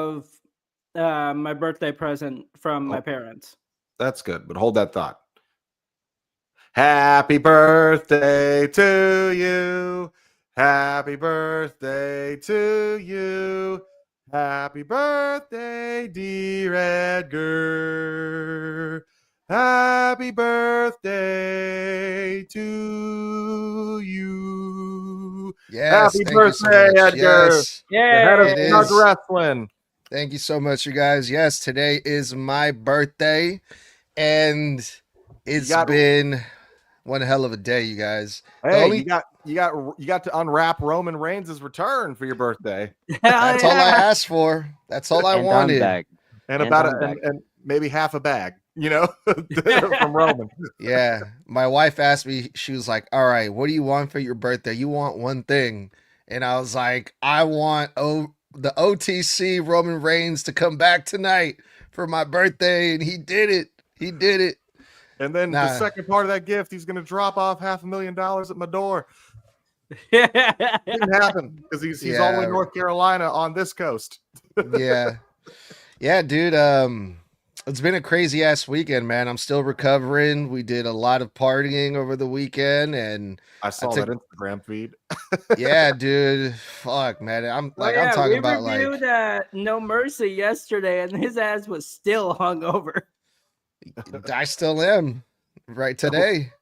of my birthday present from my parents. That's good, but hold that thought. Happy birthday to you. Happy birthday to you. Happy birthday, dear Edgar. Happy birthday to you. Yes, happy thank you so birthday, much. Edgar. Yes, The head of it Snug is. Wrestling. Thank you so much, you guys. Yes, today is my birthday, and it's been one hell of a day, you guys. Hey, you got to unwrap Roman Reigns' return for your birthday. That's all I asked for. That's all I wanted. And and maybe half a bag, from Roman. Yeah. My wife asked me, she was like, all right, what do you want for your birthday? You want one thing. And I was like, I want the OTC Roman Reigns to come back tonight for my birthday. And he did it. He did it. And then the second part of that gift, he's going to drop off $500,000 at my door. Didn't happen because he's all in North Carolina on this coast. Yeah, dude. It's been a crazy ass weekend, man. I'm still recovering. We did a lot of partying over the weekend, and I saw that Instagram feed. Yeah, dude. Fuck, man. I'm talking about we reviewed No Mercy yesterday, and his ass was still hungover. I still am right today.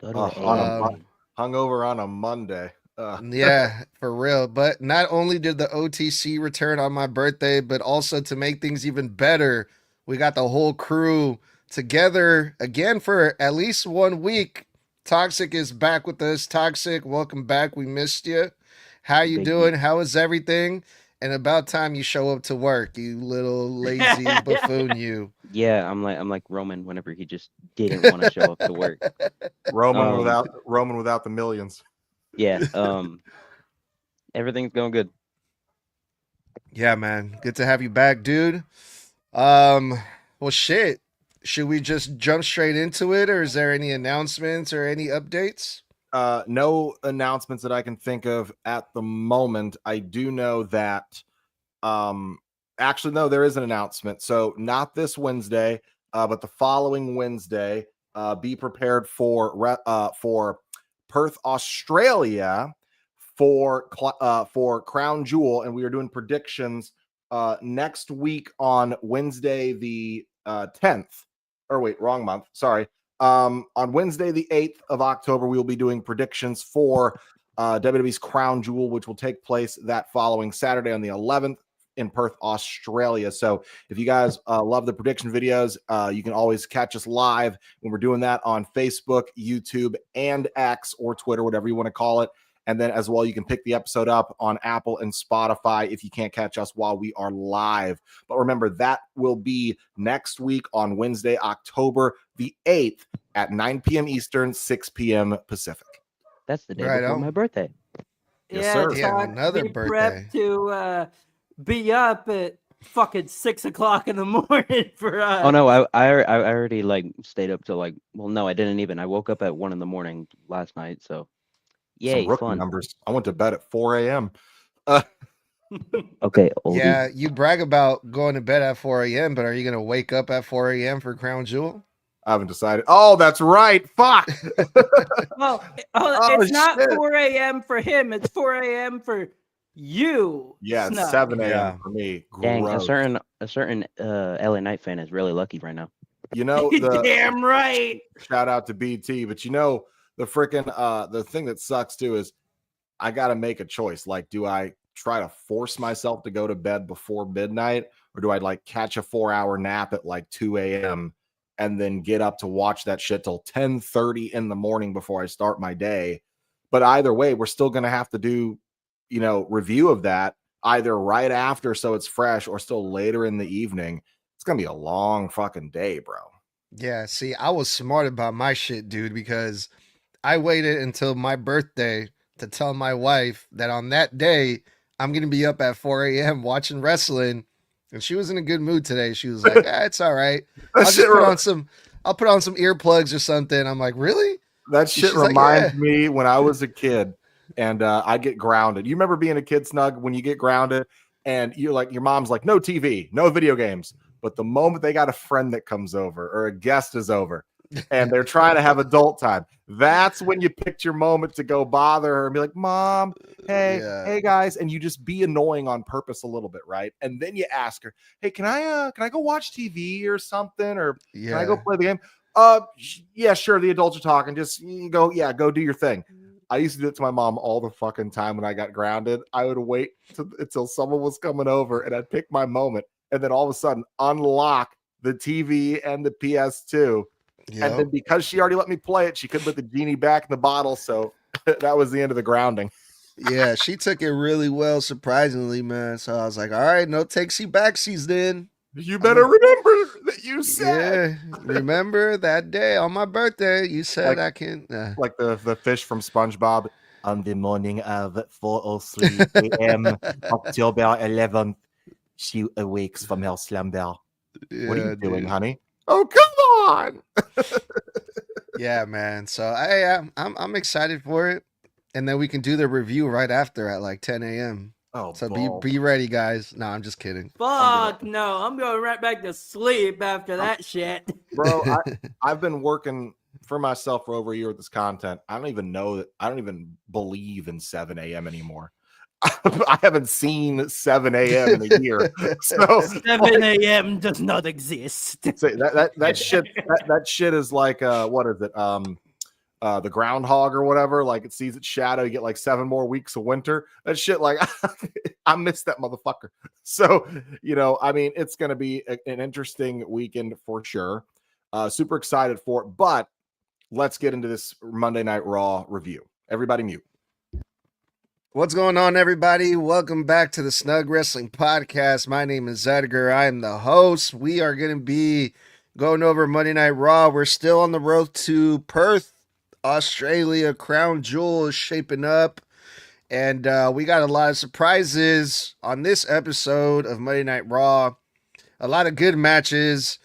Hungover on a Monday. Yeah, for real. But not only did the OTC return on my birthday, but also to make things even better, we got the whole crew together again for at least 1 week. Toxic is back with us. Toxic, welcome back. We missed you. How you doing? How is everything? And about time you show up to work, you little lazy buffoon, you. Yeah, I'm like Roman whenever he just didn't want to show up to work. Roman without the millions. Yeah, everything's going good. Yeah, man. Good to have you back, dude. Well, shit. Should we just jump straight into it, or is there any announcements or any updates? No announcements that I can think of at the moment. I do know that actually no, there is an announcement. So not this Wednesday, but the following Wednesday, be prepared for Perth, Australia for Crown Jewel, and we are doing predictions next week on Wednesday the 10th. Or wait, wrong month. Sorry. On Wednesday, the 8th of October, we will be doing predictions for WWE's Crown Jewel, which will take place that following Saturday on the 11th in Perth, Australia. So if you guys love the prediction videos, you can always catch us live when we're doing that on Facebook, YouTube, and X or Twitter, whatever you want to call it. And then as well, you can pick the episode up on Apple and Spotify if you can't catch us while we are live. But remember, that will be next week on Wednesday, October the 8th at 9 p.m. Eastern, 6 p.m. Pacific. That's the day before my birthday. Yes, sir. Yeah, another birthday. To be up at fucking 6 o'clock in the morning for Oh no, I already stayed up till no, I didn't even. I woke up at 1 a.m. last night, so yay, some rookie fun. Numbers. I went to bed at 4 a.m. Okay, oldie. Yeah, you brag about going to bed at 4 a.m., but are you gonna wake up at 4 a.m. for Crown Jewel? I haven't decided. Oh, that's right. Fuck. It's not 4 a.m. for him. It's 4 a.m. for you. Yeah, it's Snug. 7 a.m. for me. Dang, Gross. a certain LA Knight fan is really lucky right now. Damn right. Shout out to BT, but the freaking the thing that sucks too is I got to make a choice. Like, do I try to force myself to go to bed before midnight, or do I catch a 4-hour nap at 2 a.m. and then get up to watch that shit till 10:30 in the morning before I start my day? But either way, we're still going to have to do, review of that either right after so it's fresh or still later in the evening. It's going to be a long fucking day, bro. Yeah, see, I was smart about my shit, dude, because I waited until my birthday to tell my wife that on that day, I'm going to be up at 4 a.m. watching wrestling. And she was in a good mood today. She was like, it's all right. I'll put on some earplugs or something. I'm like, really? That shit reminds me when I was a kid and I get grounded. You remember being a kid, Snug, when you get grounded and you're like, your mom's like, no TV, no video games. But the moment they got a friend that comes over or a guest is over and they're trying to have adult time, that's when you picked your moment to go bother her and be like, Mom, hey guys, and you just be annoying on purpose a little bit, right? And then you ask her, hey, can I go watch TV or something, or can I go play the game? Yeah, sure. The adults are talking. Just go do your thing. I used to do it to my mom all the fucking time when I got grounded. I would wait until someone was coming over and I'd pick my moment, and then all of a sudden unlock the TV and the PS2. Yep. And then because she already let me play it, she couldn't put the genie back in the bottle. So that was the end of the grounding. Yeah, she took it really well, surprisingly, man. So I was like, all right, no takesy backsies then. You better remember that you said. Yeah, remember that day on my birthday, you said I can. Like the fish from SpongeBob. On the morning of 4:03 a.m., October 11th, she awakes from her slumber. Yeah, what are you doing, honey? Oh, come on! Yeah, man. So I'm excited for it, and then we can do the review right after at like 10 a.m. Oh, so be ready, guys. No, I'm just kidding. Fuck no, I'm going right back to sleep after that shit. Bro, I've been working for myself for over a year with this content. I don't even believe in 7 a.m. anymore. I haven't seen 7 a.m. in a year. So 7 a.m. does not exist. That shit is like what is it? The groundhog or whatever, like it sees its shadow, you get like 7 more weeks of winter. That shit, like I miss that motherfucker. So, I mean, it's going to be an interesting weekend for sure. Super excited for it, but let's get into this Monday Night Raw review. Everybody mute. What's going on, everybody? Welcome back to the Snug Wrestling Podcast. My name is Edgar. I am the host. We are going to be going over Monday Night Raw. We're still on the road to Perth, Australia. Crown Jewel is shaping up, and we got a lot of surprises on this episode of Monday Night Raw. A lot of good matches,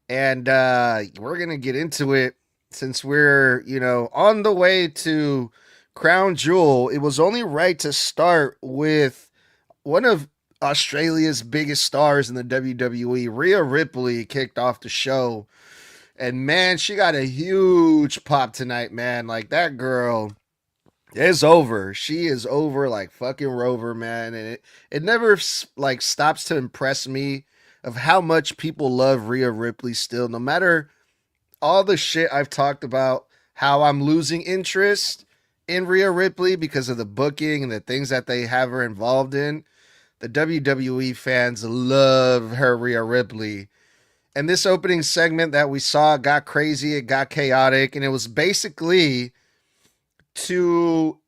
and we're gonna get into it since we're on the way to Crown Jewel. It was only right to start with one of Australia's biggest stars in the WWE. Rhea Ripley kicked off the show. And man, she got a huge pop tonight, man. Like, that girl is over. She is over like fucking Rover, man. And it never like stops to impress me of how much people love Rhea Ripley still. No matter all the shit I've talked about, how I'm losing interest in Rhea Ripley because of the booking and the things that they have her involved in, the WWE fans love her Rhea Ripley. And this opening segment that we saw got crazy, it got chaotic, and it was basically to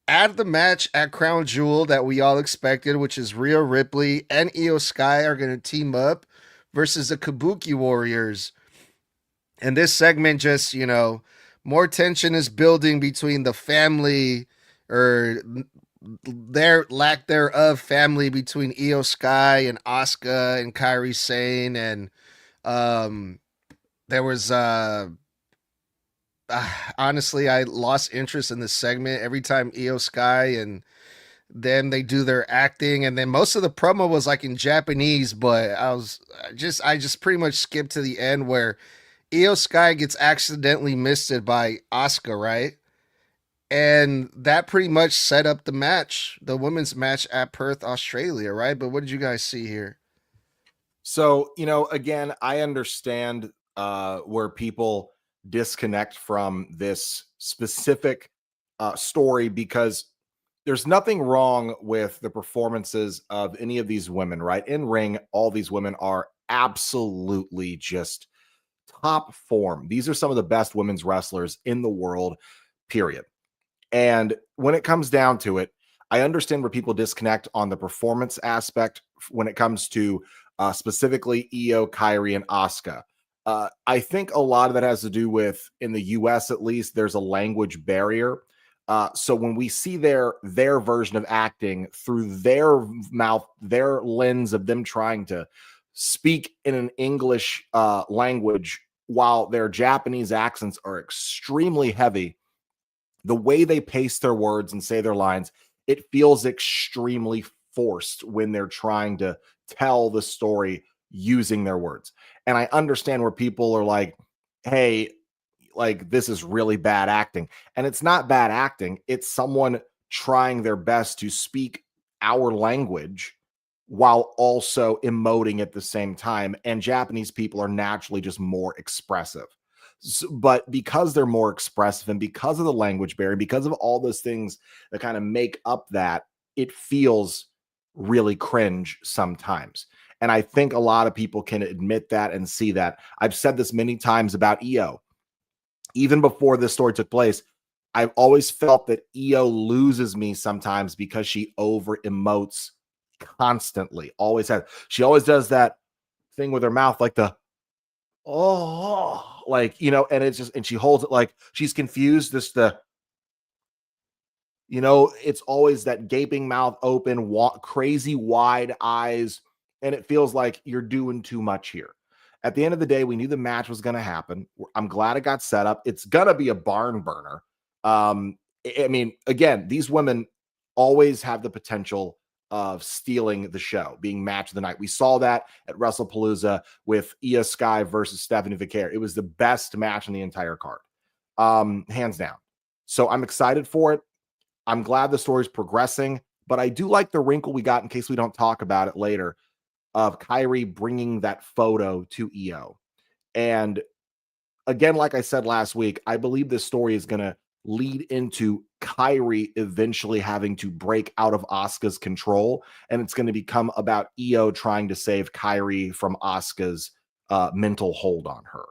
add the match at Crown Jewel that we all expected, which is Rhea Ripley and Io Sky are going to team up versus the Kabuki Warriors. And this segment just, more tension is building between the family, or their lack thereof family, between Io Sky and Asuka and Kairi Sane, and there was honestly, I lost interest in this segment every time Io Sky and then they do their acting, and then most of the promo was like in Japanese, but I just pretty much skipped to the end where Io Sky gets accidentally misted by Asuka, right? And that pretty much set up the match, the women's match at Perth, Australia, right? But what did you guys see here? So, again, I understand where people disconnect from this specific story, because there's nothing wrong with the performances of any of these women, right? In ring, all these women are absolutely just top form. These are some of the best women's wrestlers in the world, period. And when it comes down to it, I understand where people disconnect on the performance aspect when it comes to specifically Io, Kairi, and Asuka. I think a lot of that has to do with, in the US at least, there's a language barrier. So when we see their version of acting through their mouth, their lens of them trying to speak in an English language while their Japanese accents are extremely heavy, the way they pace their words and say their lines, it feels extremely forced when they're trying to tell the story using their words. And I understand where people are like, hey, like this is really bad acting. And it's not bad acting. It's someone trying their best to speak our language while also emoting at the same time. And Japanese people are naturally just more expressive. But because they're more expressive and because of the language barrier, because of all those things that kind of make up that, it feels really cringe sometimes. And I think a lot of people can admit that and see that. I've said this many times about EO. Even before this story took place, I've always felt that EO loses me sometimes because she over emotes constantly. Always has. She always does that thing with her mouth, like the oh, like, you know, and it's just, and she holds it like she's confused. This the, you know, it's always that gaping mouth open, crazy wide eyes, and it feels like you're doing too much here. At the end of the day, we knew the match was going to happen. I'm glad it got set up. It's going to be a barn burner. I mean, again, these women always have the potential of stealing the show, being match of the night. We saw that at WrestlePalooza with Io Sky versus Stephanie Vicaire. It was the best match in the entire card, hands down. So I'm excited for it. I'm glad the story's progressing, but I do like the wrinkle we got, in case we don't talk about it later, of Kyrie bringing that photo to EO. And again, like I said last week, I believe this story is going to lead into Kyrie eventually having to break out of Asuka's control. And it's going to become about EO trying to save Kyrie from Asuka's mental hold on her.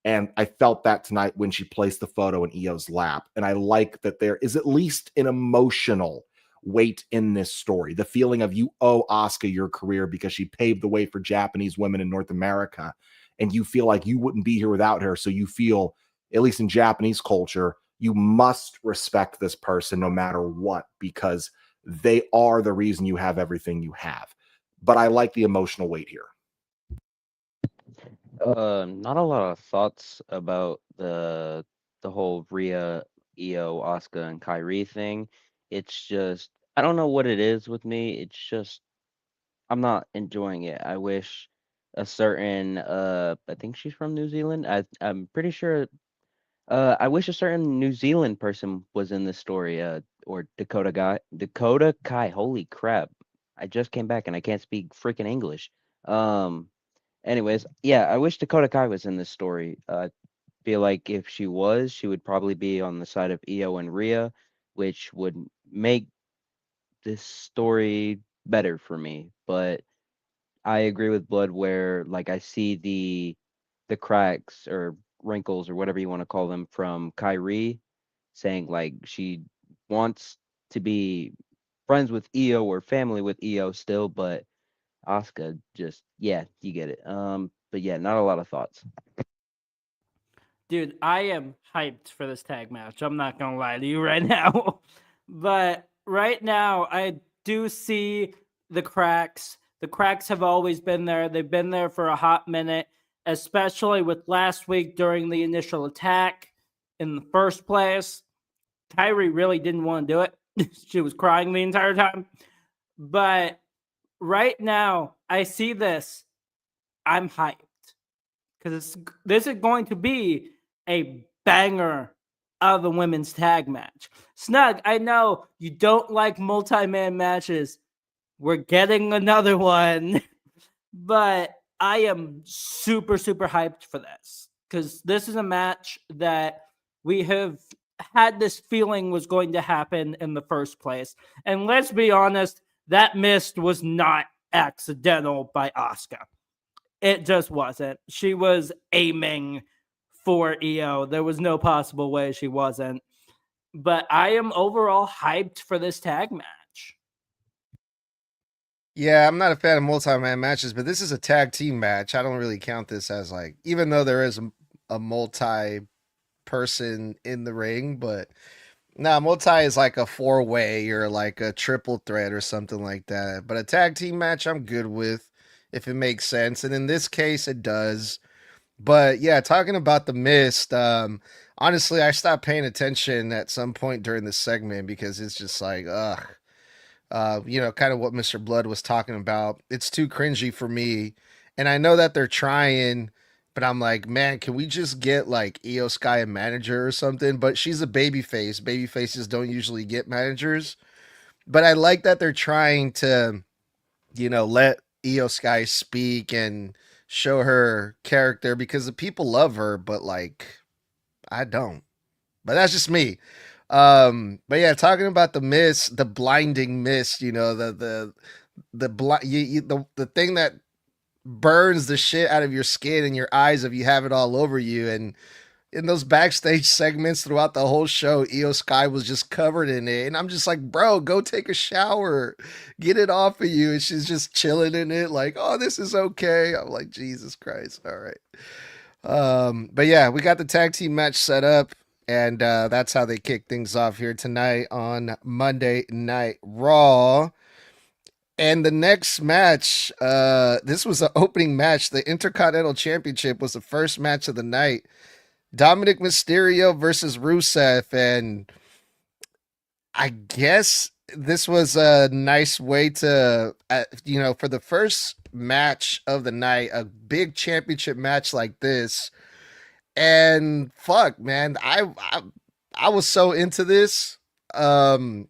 And I felt that tonight when she placed the photo in EO's lap. And I like that there is at least an emotional weight in this story. The feeling of you owe Asuka your career because she paved the way for Japanese women in North America. And you feel like you wouldn't be here without her. So you feel, at least in Japanese culture, you must respect this person no matter what, because they are the reason you have everything you have. But I like the emotional weight here. Not a lot of thoughts about the whole Rhea, Io, Asuka, and Kyrie thing. It's just I don't know what it is with me. It's just I'm not enjoying it. I wish a certain I think she's from New Zealand. I'm pretty sure I wish a certain New Zealand person was in this story, or Dakota Kai. Holy crap. I just came back and I can't speak freaking English. Um Anyways, yeah, I wish Dakota Kai was in this story. I feel like if she was, she would probably be on the side of Io and Rhea, which would make this story better for me. But I agree with Blood where like I see the cracks or wrinkles or whatever you want to call them from Kyrie saying like she wants to be friends with Io or family with Io still, but Asuka just yeah, you get it. But yeah, not a lot of thoughts. Dude, I am hyped for this tag match. I'm not gonna lie to you right now. But right now, I do see the cracks. The cracks have always been there. They've been there for a hot minute, especially with last week during the initial attack in the first place. Kyrie really didn't want to do it. She was crying the entire time. But right now, I see this. I'm hyped because this is going to be a banger of a women's tag match. Snug, I know you don't like multi-man matches. We're getting another one, but I am super, super hyped for this because this is a match that we have had this feeling was going to happen in the first place. And let's be honest, that mist was not accidental by Asuka. It just wasn't. She was aiming for EO. There was no possible way she wasn't. But I am overall hyped for this tag match. Yeah, I'm not a fan of multi-man matches, but this is a tag team match. I don't really count this as like, even though there is a multi-person in the ring, but multi is like a four-way or like a triple threat or something like that. But a tag team match, I'm good with if it makes sense, and in this case, it does. But yeah, talking about the mist, honestly, I stopped paying attention at some point during this segment because it's just like, ugh. Kind of what Mr. Blood was talking about. It's too cringy for me. And I know that they're trying, but I'm like, man, can we just get like Io Sky a manager or something? But she's a baby face. Baby faces don't usually get managers. But I like that they're trying to, let Io Sky speak and show her character because the people love her, but like I don't. But that's just me. But yeah, talking about the mist, the blinding mist, the thing that burns the shit out of your skin and your eyes if you have it all over you. And in those backstage segments throughout the whole show, Io Sky was just covered in it. And I'm just like, bro, go take a shower, get it off of you. And she's just chilling in it, like, oh, this is okay. I'm like, Jesus Christ. All right. But yeah, we got the tag team match set up. And that's how they kick things off here tonight on Monday Night Raw. And the next match, this was the opening match. The Intercontinental Championship was the first match of the night. Dominic Mysterio versus Rusev. And I guess this was a nice way to, for the first match of the night, a big championship match like this. And fuck, man, I was so into this. Dominic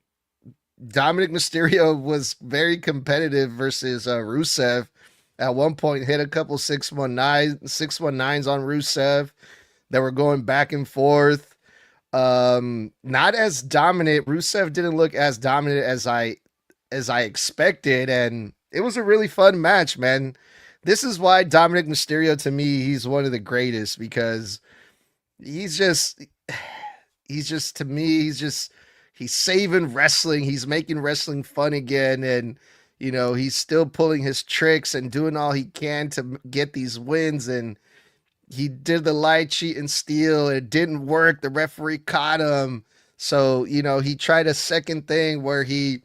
Mysterio was very competitive versus Rusev. At one point, hit a couple 619s on Rusev that were going back and forth. Not as dominant. Rusev didn't look as dominant as I expected, and it was a really fun match, man. This is why Dominic Mysterio, to me, he's one of the greatest because he's saving wrestling. He's making wrestling fun again. And, he's still pulling his tricks and doing all he can to get these wins. And he did the light cheat and steal. It didn't work. The referee caught him. So, he tried a second thing where he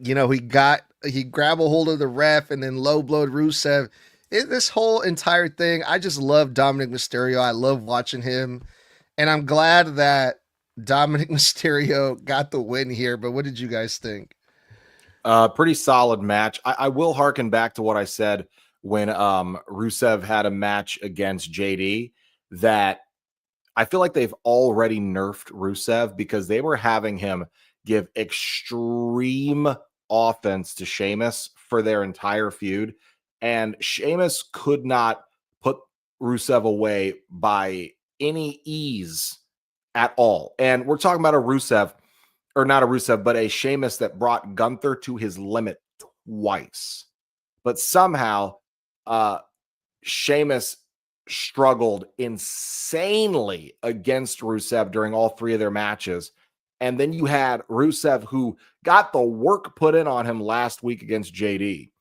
grabbed a hold of the ref and then low blowed Rusev. This whole entire thing, I just love Dominic Mysterio. I love watching him. And I'm glad that Dominic Mysterio got the win here. But what did you guys think? Pretty solid match. I will harken back to what I said when Rusev had a match against JD, that I feel like they've already nerfed Rusev because they were having him give extreme offense to Sheamus for their entire feud. And Sheamus could not put Rusev away by any ease at all. And we're talking about a Rusev, or not a Rusev, but a Sheamus that brought Gunther to his limit twice. But somehow Sheamus struggled insanely against Rusev during all three of their matches. And then you had Rusev, who got the work put in on him last week against JD.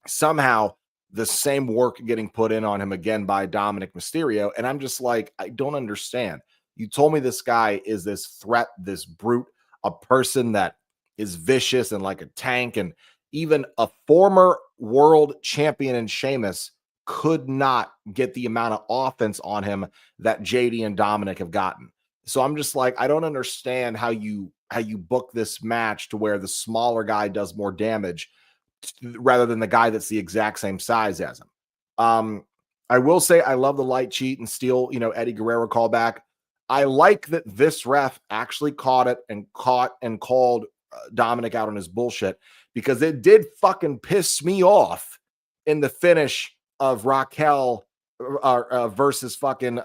Somehow the same work getting put in on him again by Dominic Mysterio. And I'm just like, I don't understand. You told me this guy is this threat, this brute, a person that is vicious and like a tank. And even a former world champion in Sheamus could not get the amount of offense on him that JD and Dominic have gotten. So I'm just like, I don't understand how you book this match to where the smaller guy does more damage rather than the guy that's the exact same size as him. I will say I love the light cheat and steal, Eddie Guerrero callback. I like that this ref actually caught it and called Dominic out on his bullshit, because it did fucking piss me off in the finish of Raquel versus fucking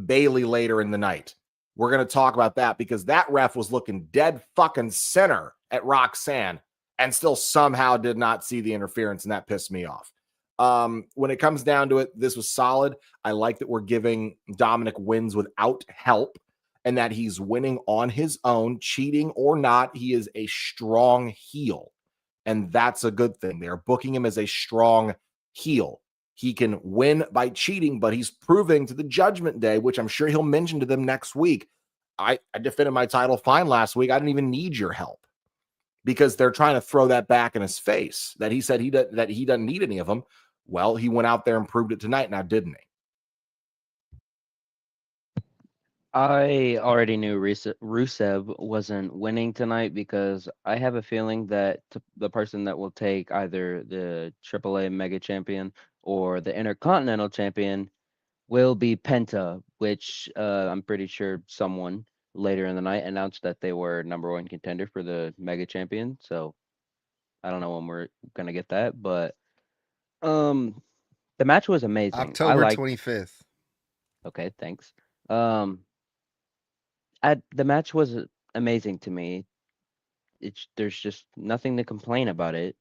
Bailey later in the night. We're going to talk about that because that ref was looking dead fucking center at Roxanne and still somehow did not see the interference, and that pissed me off. When it comes down to it, this was solid. I like that we're giving Dominic wins without help and that he's winning on his own, cheating or not. He is a strong heel, and that's a good thing. They're booking him as a strong heel. He can win by cheating, but he's proving to the Judgment Day, which I'm sure he'll mention to them next week. I defended my title fine last week. I didn't even need your help, because they're trying to throw that back in his face that he said that he doesn't need any of them. Well, he went out there and proved it tonight now, didn't he? I already knew Rusev wasn't winning tonight because I have a feeling that the person that will take either the AAA Mega Champion or the Intercontinental Champion will be Penta, which I'm pretty sure someone later in the night announced that they were number one contender for the Mega Champion. So I don't know when we're gonna get that, but um, the match was amazing. I October liked. 25th. Okay, thanks. Um, the match was amazing to me. There's just nothing to complain about it.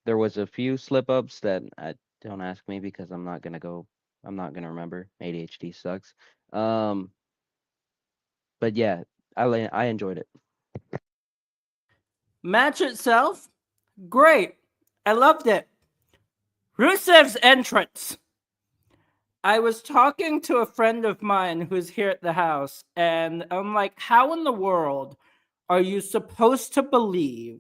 There was a few slip ups that I don't ask me because I'm not gonna remember. ADHD sucks. Um, but yeah, I enjoyed it. Match itself, great. I loved it. Rusev's entrance. I was talking to a friend of mine who's here at the house, and I'm like, how in the world are you supposed to believe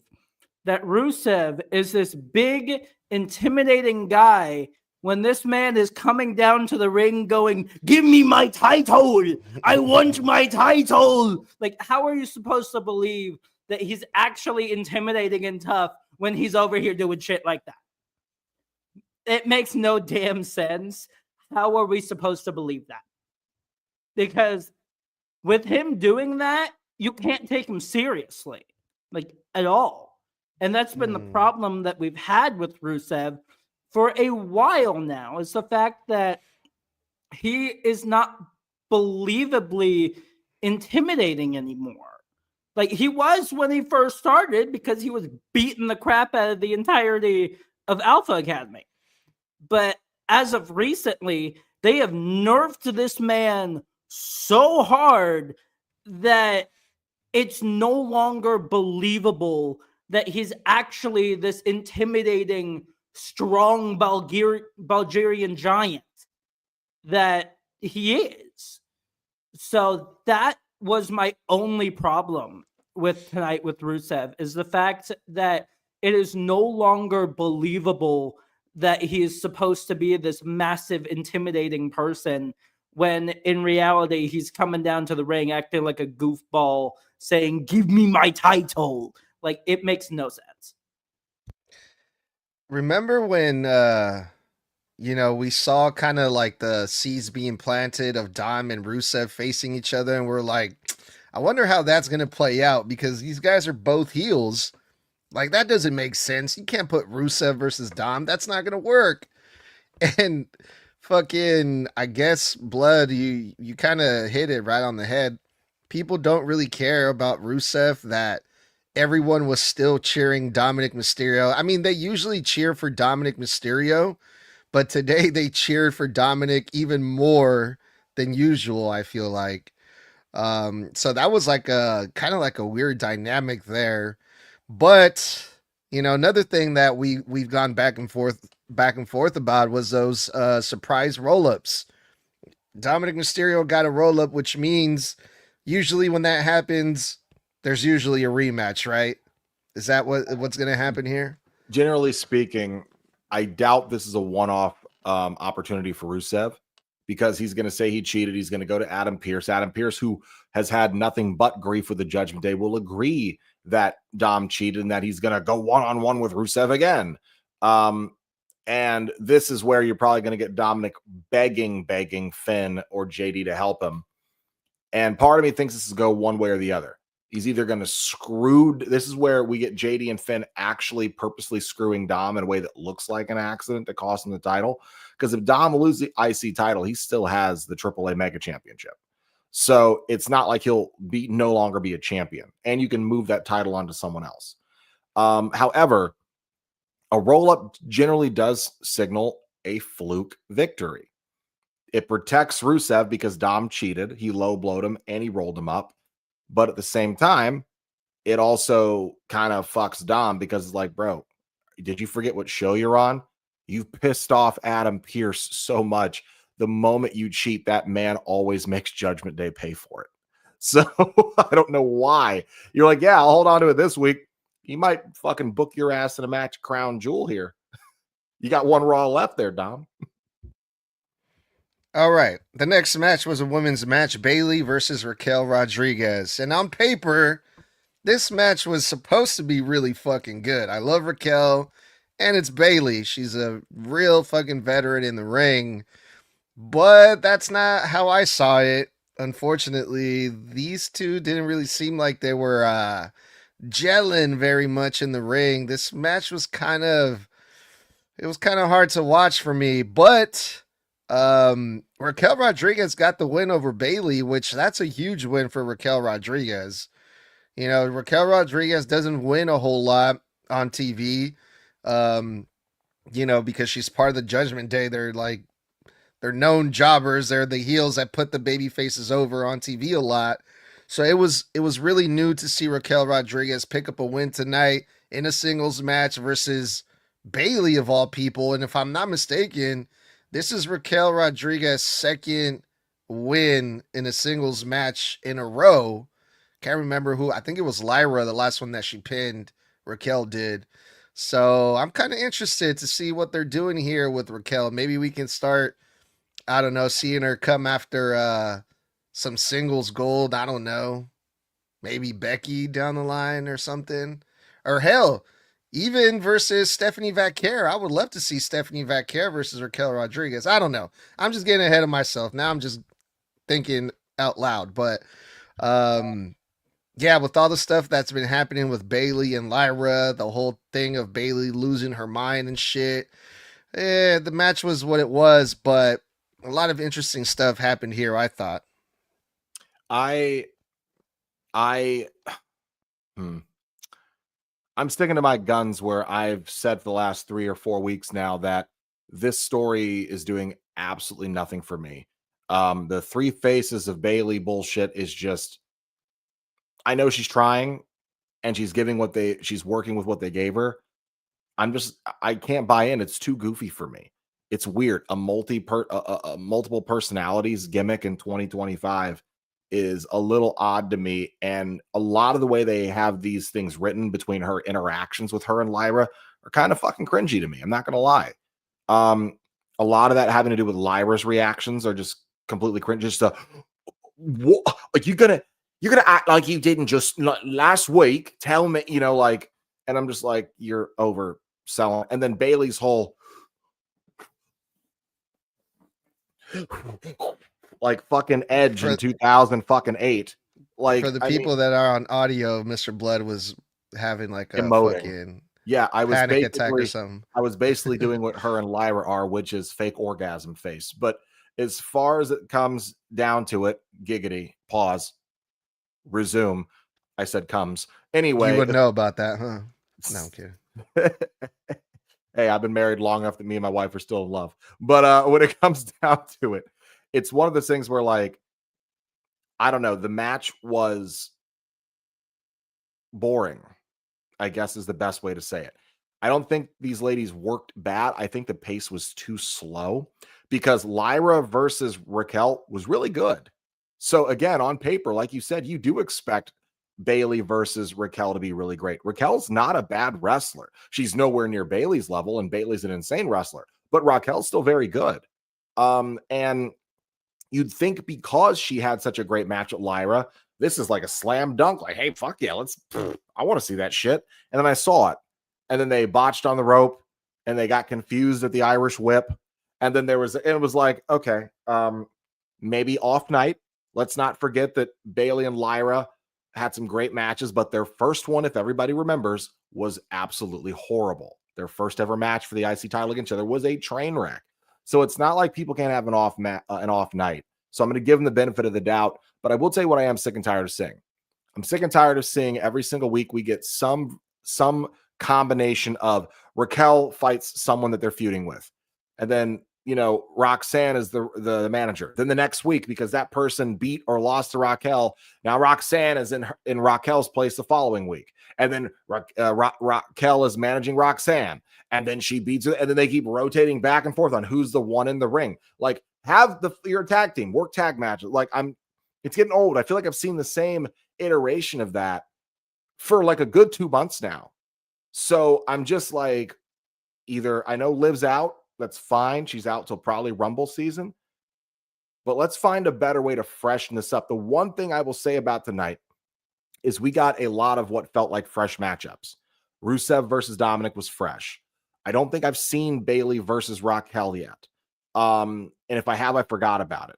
that Rusev is this big, intimidating guy when this man is coming down to the ring going, give me my title. I want my title. Like, how are you supposed to believe that he's actually intimidating and tough when he's over here doing shit like that? It makes no damn sense. How are we supposed to believe that? Because with him doing that, you can't take him seriously, like at all. And that's been the problem that we've had with Rusev for a while now, is the fact that he is not believably intimidating anymore. Like he was when he first started, because he was beating the crap out of the entirety of Alpha Academy. But as of recently, they have nerfed this man so hard that it's no longer believable that he's actually this intimidating, strong Bulgarian giant that he is. So that was my only problem with tonight with Rusev, is the fact that it is no longer believable that he is supposed to be this massive, intimidating person, when in reality he's coming down to the ring acting like a goofball saying, give me my title. Like, it makes no sense. Remember when we saw kind of like the seeds being planted of Dom and Rusev facing each other, and we're like, I wonder how that's gonna play out, because these guys are both heels. Like, that doesn't make sense. You can't put Rusev versus Dom. That's not gonna work. And fucking, I guess, Blood, you kind of hit it right on the head. People don't really care about Rusev, that everyone was still cheering Dominic Mysterio. I mean, they usually cheer for Dominic Mysterio, but today they cheered for Dominic even more than usual, I feel like. So that was like a kind of like a weird dynamic there. But another thing that we've gone back and forth about was those surprise roll-ups. Dominic Mysterio got a roll-up, which means usually when that happens, there's usually a rematch, right? Is that what's going to happen here? Generally speaking, I doubt this is a one-off opportunity for Rusev, because he's going to say he cheated. He's going to go to Adam Pearce. Adam Pearce, who has had nothing but grief with the Judgment Day, will agree that Dom cheated and that he's going to go one-on-one with Rusev again. And this is where you're probably going to get Dominic begging Finn or JD to help him. And part of me thinks this is go one way or the other. He's either going to screw. This is where we get JD and Finn actually purposely screwing Dom in a way that looks like an accident to cost him the title. Because if Dom loses the IC title, he still has the AAA Mega Championship. So it's not like he'll no longer be a champion, and you can move that title onto someone else. However, a roll-up generally does signal a fluke victory. It protects Rusev because Dom cheated. He low-blowed him and he rolled him up. But at the same time, it also kind of fucks Dom, because it's like, bro, did you forget what show you're on? You've pissed off Adam Pearce so much. The moment you cheat, that man always makes Judgment Day pay for it. So I don't know why. You're like, yeah, I'll hold on to it this week. You might fucking book your ass in a match Crown Jewel here. You got one Raw left there, Dom. All right. The next match was a women's match, Bailey versus Raquel Rodriguez. And on paper, this match was supposed to be really fucking good. I love Raquel, and it's Bailey. She's a real fucking veteran in the ring. But that's not how I saw it. Unfortunately, these two didn't really seem like they were gelling very much in the ring. This match was kind of hard to watch for me, but Raquel Rodriguez got the win over Bailey, which that's a huge win for Raquel Rodriguez. You know, Raquel Rodriguez doesn't win a whole lot on TV. You know, because she's part of the Judgment Day. They're known jobbers. They're the heels that put the baby faces over on TV a lot. So it was really new to see Raquel Rodriguez pick up a win tonight in a singles match versus Bailey of all people. And if I'm not mistaken, this is Raquel Rodriguez's second win in a singles match in a row. Can't remember who. I think it was Lyra, the last one that she pinned. Raquel did. So I'm kind of interested to see what they're doing here with Raquel. Maybe we can start, I don't know, seeing her come after some singles gold. I don't know. Maybe Becky down the line or something. Or hell, even versus Stephanie Vaquer. I would love to see Stephanie Vaquer versus Raquel Rodriguez. I don't know. I'm just getting ahead of myself. Now I'm just thinking out loud. But yeah, with all the stuff that's been happening with Bailey and Lyra, the whole thing of Bailey losing her mind and shit. The match was what it was, but a lot of interesting stuff happened here, I thought. I'm sticking to my guns where I've said for the last 3 or 4 weeks now that this story is doing absolutely nothing for me. The three faces of Bailey bullshit is just, I know she's trying and she's working with what they gave her. I can't buy in. It's too goofy for me. It's weird. A multiple personalities gimmick in 2025 is a little odd to me. And a lot of the way they have these things written between her interactions with her and Lyra are kind of fucking cringy to me. I'm not going to lie. A lot of that having to do with Lyra's reactions are just completely cringe. Just like you're gonna act like you didn't just last week tell me, and I'm just like, you're overselling. And then Bailey's whole like fucking Edge in 2008. Like for the people that are on audio, Mr. Blood was having like a emoting. Fucking yeah, I was panic attack or something. I was basically doing what her and Lyra are, which is fake orgasm face. But as far as it comes down to it, giggity, pause, resume. I said comes. Anyway. You would know about that, huh? No, I'm kidding. Hey, I've been married long enough that me and my wife are still in love. But when it comes down to it, it's one of those things where, like, I don't know, the match was boring, I guess is the best way to say it. I don't think these ladies worked bad. I think the pace was too slow because Lyra versus Raquel was really good. So again, on paper, like you said, you do expect Bailey versus Raquel to be really great. Raquel's not a bad wrestler. She's nowhere near Bailey's level, and Bailey's an insane wrestler, but Raquel's still very good. And you'd think because she had such a great match with Lyra, this is like a slam dunk. Like, hey, fuck yeah, I want to see that shit. And then I saw it. And then they botched on the rope and they got confused at the Irish whip. And then it was like, okay, maybe off night. Let's not forget that Bailey and Lyra had some great matches, but their first one, if everybody remembers, was absolutely horrible. Their first ever match for the IC title against each other was a train wreck. So it's not like people can't have an off night. So I'm going to give them the benefit of the doubt. But I will tell you what I am sick and tired of seeing. I'm sick and tired of seeing every single week we get some combination of Raquel fights someone that they're feuding with. And then, Roxanne is the manager. Then the next week, because that person beat or lost to Raquel, now Roxanne is in Raquel's place the following week. And then Raquel is managing Roxanne. And then she beats her. And then they keep rotating back and forth on who's the one in the ring. Like, have your tag team work tag matches. Like, it's getting old. I feel like I've seen the same iteration of that for like a good 2 months now. So I'm just like, either I know Liv's out. That's fine. She's out till probably Rumble season. but let's find a better way to freshen this up. The one thing I will say about tonight is we got a lot of what felt like fresh matchups. Rusev versus Dominic was fresh. I don't think I've seen Bayley versus Raquel yet. And if I have, I forgot about it.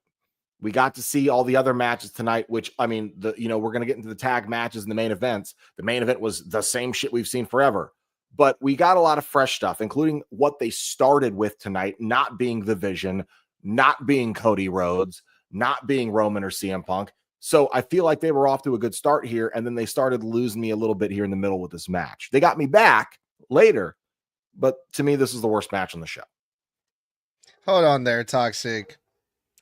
We got to see all the other matches tonight, which, I mean, we're going to get into the tag matches and the main events. The main event was the same shit we've seen forever. But we got a lot of fresh stuff, including what they started with tonight, not being the Vision, not being Cody Rhodes, not being Roman or CM Punk. So I feel like they were off to a good start here, and then they started losing me a little bit here in the middle with this match. They got me back later, but to me, this is the worst match on the show. Hold on there, Toxic.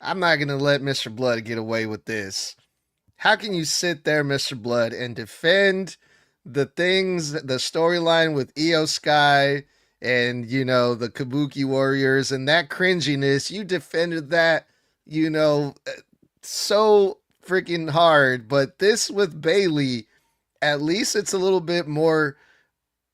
I'm not going to let Mr. Blood get away with this. How can you sit there, Mr. Blood, and defend the things, the storyline with Io Sky and, the Kabuki Warriors and that cringiness? You defended that, so freaking hard. But this with Bayley, at least it's a little bit more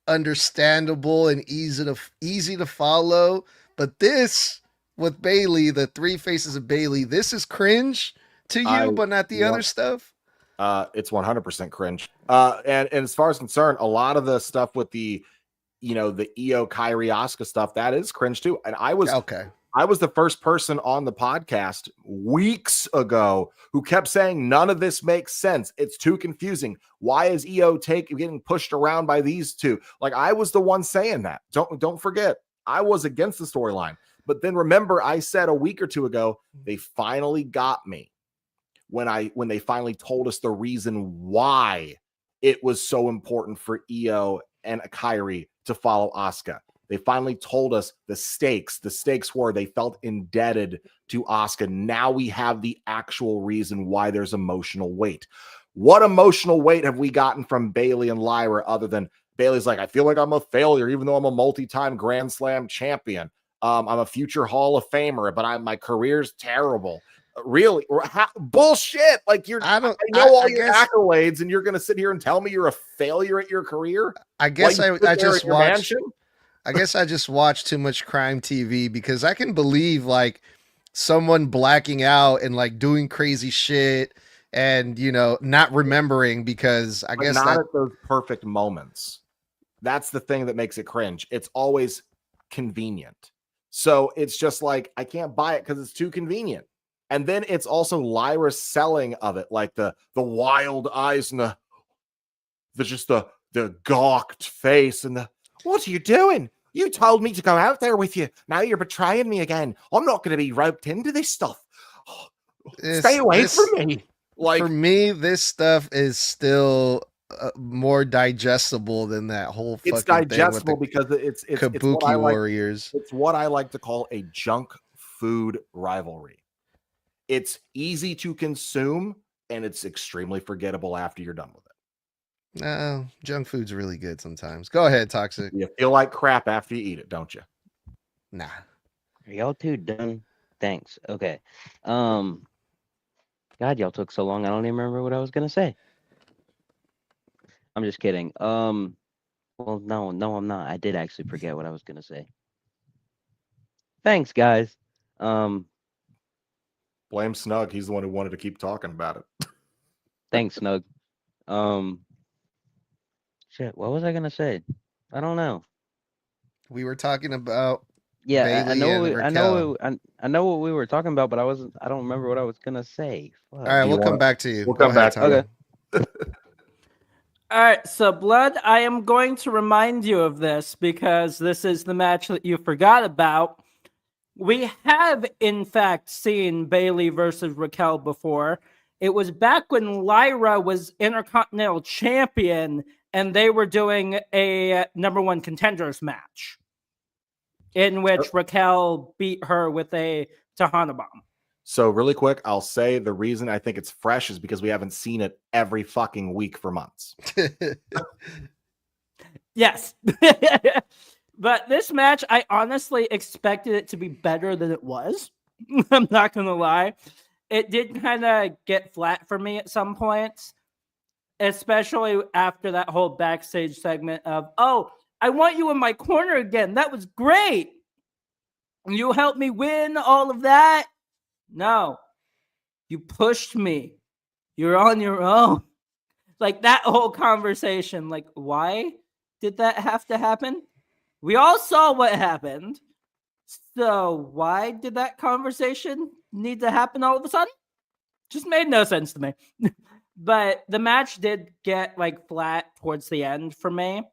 understandable and easy to follow. But this with Bayley, the three faces of Bayley, this is cringe to you, but not the other stuff. It's 100% cringe. And as far as concerned, a lot of the stuff with the Io, Kyrie, Asuka stuff, that is cringe too. And I was the first person on the podcast weeks ago who kept saying none of this makes sense. It's too confusing. Why is Io getting pushed around by these two? Like, I was the one saying that. Don't forget, I was against the storyline. But then remember, I said a week or two ago, they finally got me when they finally told us the reason why it was so important for Io and Kyrie to follow Asuka. They finally told us the stakes. The stakes were they felt indebted to Asuka. Now we have the actual reason why there's emotional weight. What emotional weight have we gotten from Bayley and Lyra other than Bayley's like, I feel like I'm a failure, even though I'm a multi-time Grand Slam champion. I'm a future Hall of Famer, but my career's terrible. Really? Bullshit. Like, I know all your accolades, and you're going to sit here and tell me you're a failure at your career? I guess I just watched. I guess I just watched too much crime TV, because I can believe like someone blacking out and like doing crazy shit and not remembering, because I guess not at those perfect moments. That's the thing that makes it cringe. It's always convenient. So it's just like, I can't buy it because it's too convenient. And then it's also Lyra's selling of it, like the wild eyes and the gawked face and what are you doing? You told me to go out there with you. Now you're betraying me again. I'm not going to be roped into this stuff. Stay away from me. Like, for me, this stuff is still more digestible than that whole fucking it's digestible thing because it's Kabuki Warriors. It's what I like to call a junk food rivalry. It's easy to consume and it's extremely forgettable after you're done with it. No, junk food's really good sometimes. Go ahead, Toxic. You feel like crap after you eat it, don't you? Nah. Are y'all two done? Thanks. Okay. God, y'all took so long. I don't even remember what I was gonna say. I'm just kidding. Well, no, I'm not. I did actually forget what I was gonna say. Thanks, guys. Blame Snug. He's the one who wanted to keep talking about it. Thanks, Snug. Shit, what was I gonna say? I don't know. We were talking about I know what we were talking about, but I don't remember what I was gonna say. Fuck. All right, we'll come back to you. We'll come back. Okay. All right, so Blood, I am going to remind you of this because this is the match that you forgot about. We have, in fact, seen Bayley versus Raquel before. It was back when Lyra was Intercontinental Champion and they were doing a number one contenders match in which Raquel beat her with a Tejana bomb. So really quick, I'll say the reason I think it's fresh is because we haven't seen it every fucking week for months. Yes. But this match, I honestly expected it to be better than it was. I'm not going to lie. It did kind of get flat for me at some points, especially after that whole backstage segment of, oh, I want you in my corner again. That was great. You helped me win all of that. No, You pushed me. You're on your own. Like that whole conversation. Like, why did that have to happen? We all saw what happened. So why did that conversation need to happen all of a sudden? Just made no sense to me. But the match did get like flat towards the end for me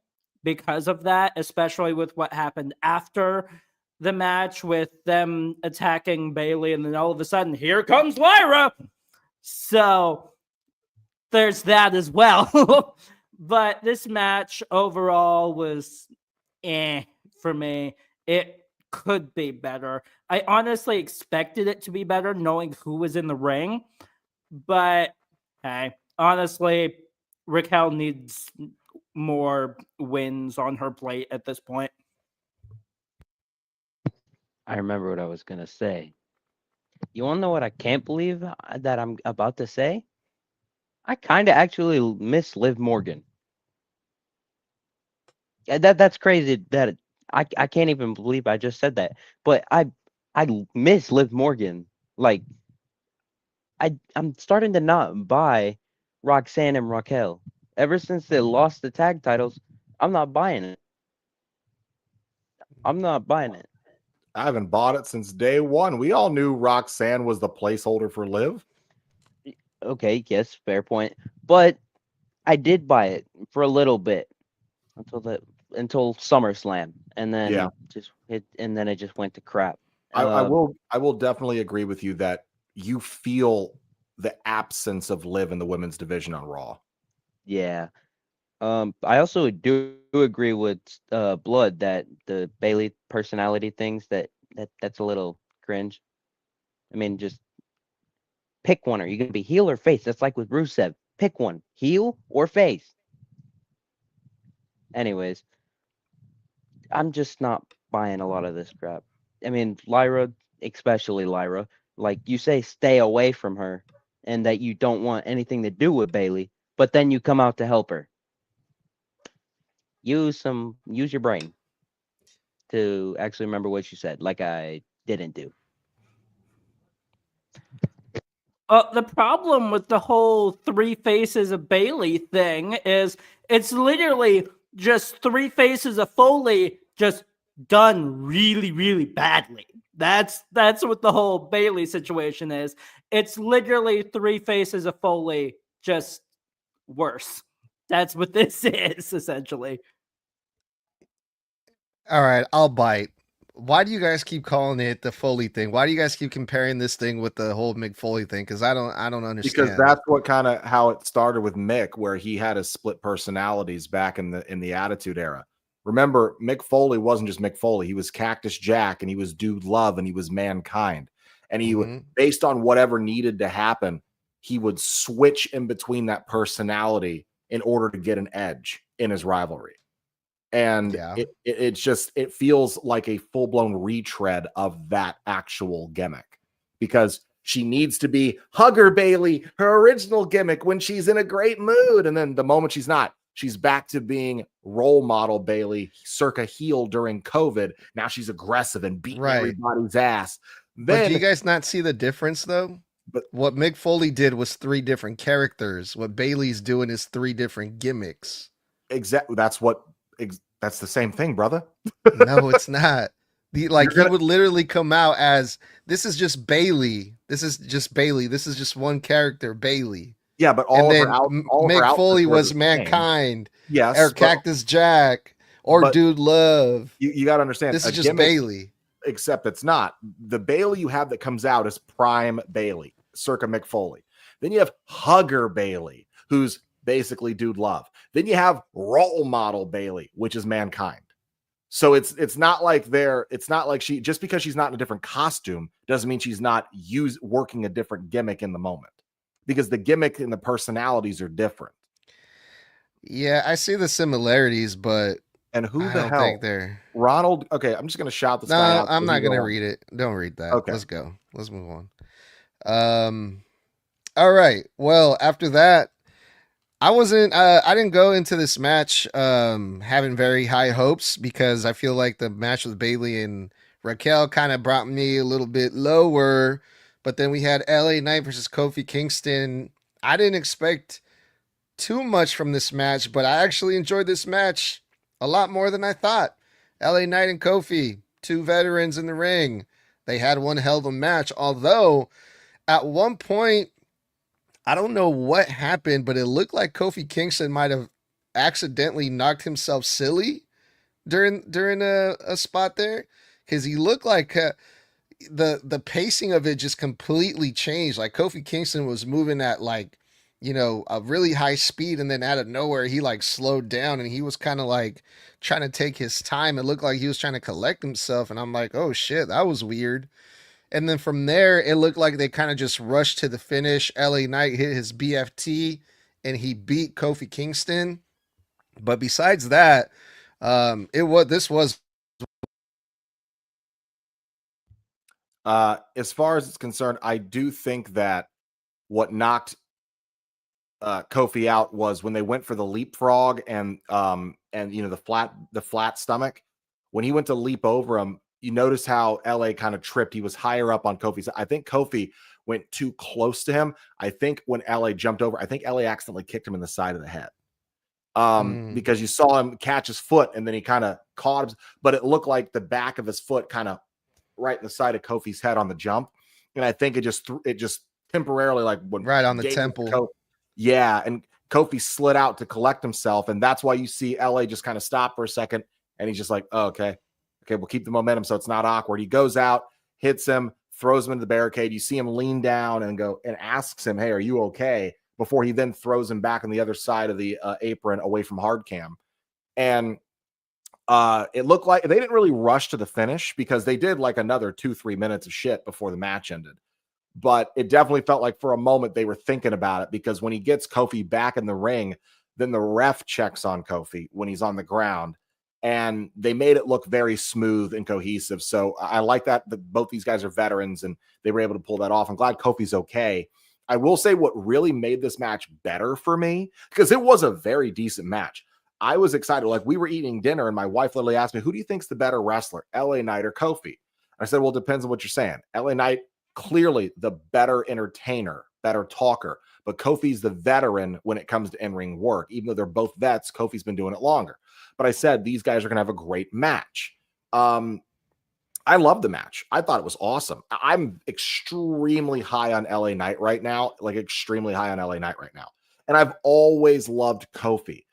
because of that, especially with what happened after the match with them attacking Bailey, and then all of a sudden, here comes Lyra. So there's that as well. But this match overall was for me. It could be better. I honestly expected it to be better knowing who was in the ring. But hey, honestly, Raquel needs more wins on her plate at this point. I remember what I was gonna say. You wanna know what I can't believe that I'm about to say? I kind of actually miss Liv Morgan. That's crazy. That I can't even believe I just said that. But I miss Liv Morgan. Like I'm starting to not buy Roxanne and Raquel. Ever since they lost the tag titles, I'm not buying it. I'm not buying it. I haven't bought it since day one. We all knew Roxanne was the placeholder for Liv. Okay, yes, fair point. But I did buy it for a little bit until SummerSlam, and then Yeah. it just went to crap. I will definitely agree with you that you feel the absence of Liv in the women's division on Raw. Yeah. I also do agree with Blood that the Bailey personality things that's a little cringe. I mean, just pick one. Are you gonna be heel or face? That's like with Rusev. Pick one, heel or face. Anyways, I'm just not buying a lot of this crap. I mean, Lyra, especially Lyra, like you say, stay away from her, and that you don't want anything to do with Bailey, but then you come out to help her. Use your brain to actually remember what you said, like I didn't do. The problem with the whole three faces of Bailey thing is it's literally just three faces of Foley just done really, really badly. That's what the whole Bailey situation is. It's literally three faces of Foley just worse. That's what this is essentially. All right, I'll bite. Why do you guys keep calling it the Foley thing? Why do you guys keep comparing this thing with the whole Mick Foley thing? Because I don't understand. Because that's what kind of how it started with Mick, where he had his split personalities back in the Attitude Era. Remember, Mick Foley wasn't just Mick Foley; he was Cactus Jack, and he was Dude Love, and he was Mankind. And he would, based on whatever needed to happen, he would switch in between that personality in order to get an edge in his rivalry. And it feels like a full-blown retread of that actual gimmick, because she needs to be Hugger Bailey, her original gimmick, when she's in a great mood. And then the moment she's not, she's back to being role model Bailey, circa heel during COVID. Now she's aggressive and beating everybody's ass. But do you guys not see the difference, though? But what Mick Foley did was three different characters. What Bailey's doing is three different gimmicks. Exactly. That's the same thing, brother. No, it's not. He would literally come out as, this is just Bailey. This is just Bailey. This is just one character, Bailey. Yeah, but Mick Foley was Mankind. Yes. Or Cactus Jack. Or Dude Love. You got to understand. This is just Bailey. Except it's not. The Bailey you have that comes out is prime Bailey, circa Mick Foley. Then you have Hugger Bailey, who's basically Dude Love. Then you have role model Bailey, which is Mankind. So it's not like she, just because she's not in a different costume doesn't mean she's not working a different gimmick in the moment, because the gimmick and the personalities are different. Yeah, I see the similarities, but and who I the don't hell think they're Ronald? Okay, I'm just gonna shout this guy out. I'm not gonna read it. Don't read that. Okay, let's go. Let's move on. All right. Well, after that, I didn't go into this match having very high hopes, because I feel like the match with Bailey and Raquel kind of brought me a little bit lower. But then we had LA Knight versus Kofi Kingston. I didn't expect too much from this match, but I actually enjoyed this match a lot more than I thought. LA Knight and Kofi, two veterans in the ring. They had one hell of a match, although at one point, I don't know what happened, but it looked like Kofi Kingston might have accidentally knocked himself silly during a spot there, because he looked like the pacing of it just completely changed. Like Kofi Kingston was moving at like, a really high speed, and then out of nowhere he like slowed down and he was kind of like trying to take his time. It looked like he was trying to collect himself, and I'm like, oh shit, that was weird. And then from there, it looked like they kind of just rushed to the finish. LA Knight hit his BFT and he beat Kofi Kingston. But besides that, this was as far as it's concerned, I do think that what knocked Kofi out was when they went for the leapfrog and the flat stomach. When he went to leap over him, you notice how LA kind of tripped. He was higher up on Kofi's. I think Kofi went too close to him. I think when LA jumped over, I think LA accidentally kicked him in the side of the head. Because you saw him catch his foot and then he kind of caught him, but it looked like the back of his foot kind of right in the side of Kofi's head on the jump. And I think it just temporarily like went right on the temple. Yeah. And Kofi slid out to collect himself. And that's why you see LA just kind of stop for a second. And he's just like, oh, okay, we'll keep the momentum so it's not awkward. He goes out, hits him, throws him into the barricade. You see him lean down and go and asks him, hey, are you okay? Before he then throws him back on the other side of the apron away from hard cam. And it looked like they didn't really rush to the finish because they did like another 2-3 minutes of shit before the match ended. But it definitely felt like for a moment they were thinking about it, because when he gets Kofi back in the ring, then the ref checks on Kofi when he's on the ground. And they made it look very smooth and cohesive. So I like that both these guys are veterans and they were able to pull that off. I'm glad Kofi's okay. I will say what really made this match better for me, because it was a very decent match. I was excited. Like, we were eating dinner and my wife literally asked me, who do you think's the better wrestler, LA Knight or Kofi? I said, well, it depends on what you're saying. LA Knight, clearly the better entertainer, better talker, but Kofi's the veteran when it comes to in-ring work. Even though they're both vets, Kofi's been doing it longer. But I said, these guys are going to have a great match. I love the match. I thought it was awesome. I'm extremely high on LA Knight right now, like extremely high on LA Knight right now. And I've always loved Kofi.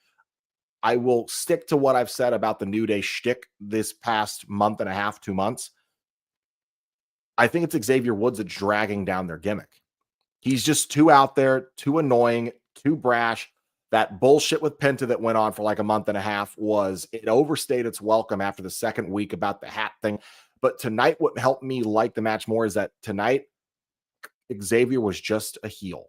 I will stick to what I've said about the New Day shtick this past month and a half, 2 months. I think it's Xavier Woods that's dragging down their gimmick. He's just too out there, too annoying, too brash. That bullshit with Penta that went on for like a month and a half it overstayed its welcome after the second week about the hat thing. But tonight, what helped me like the match more is that tonight, Xavier was just a heel.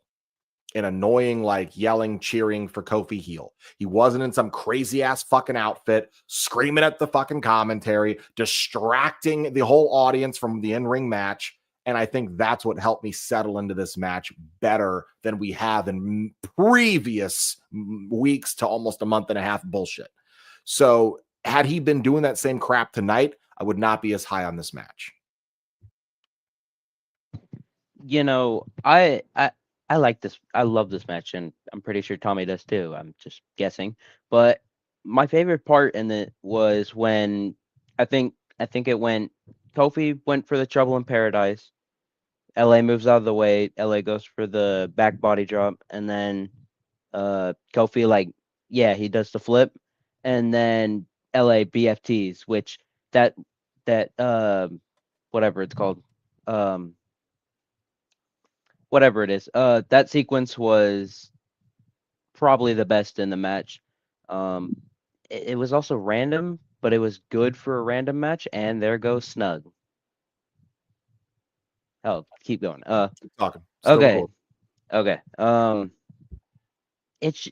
An annoying, like yelling, cheering for Kofi heel. He wasn't in some crazy ass fucking outfit, screaming at the fucking commentary, distracting the whole audience from the in-ring match. And I think that's what helped me settle into this match better than we have in previous weeks to almost a month and a half bullshit. So had he been doing that same crap tonight, I would not be as high on this match. I like this. I love this match, and I'm pretty sure Tommy does too. I'm just guessing. But my favorite part in it was when I think Kofi went for the Trouble in Paradise. LA moves out of the way. LA goes for the back body drop, and then Kofi he does the flip, and then LA BFTs, which that whatever it's called, whatever it is, that sequence was probably the best in the match. It was also random, but it was good for a random match. And there goes Snug. Oh, keep going. Keep talking. Still Okay. cool. Okay. It's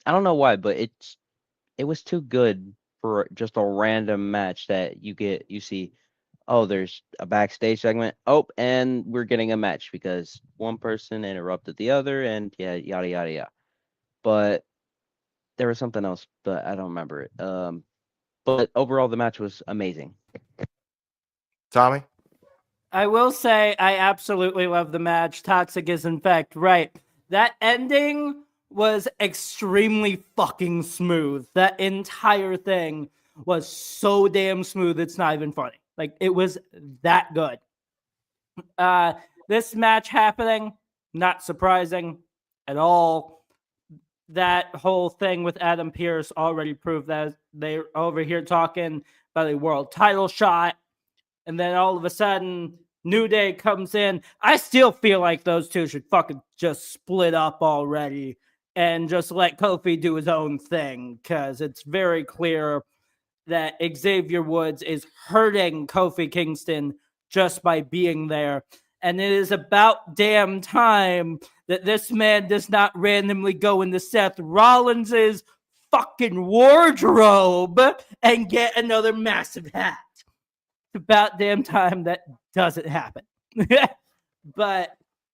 I don't know why, but it was too good for just a random match that you see. Oh, there's a backstage segment. Oh, and we're getting a match because one person interrupted the other, and yeah, yada yada yada. But there was something else, but I don't remember it. But overall, the match was amazing. Tommy? I will say I absolutely love the match. Toxic is in fact right. That ending was extremely fucking smooth. That entire thing was so damn smooth. It's not even funny. Like it was that good. Uh, this match happening, not surprising at all. That whole thing with Adam Pearce already proved that they're over here talking about a world title shot. And then all of a sudden, New Day comes in. I still feel like those two should fucking just split up already and just let Kofi do his own thing, because it's very clear that Xavier Woods is hurting Kofi Kingston just by being there. And it is about damn time that this man does not randomly go into Seth Rollins's fucking wardrobe and get another massive hat. It's about damn time that doesn't happen. But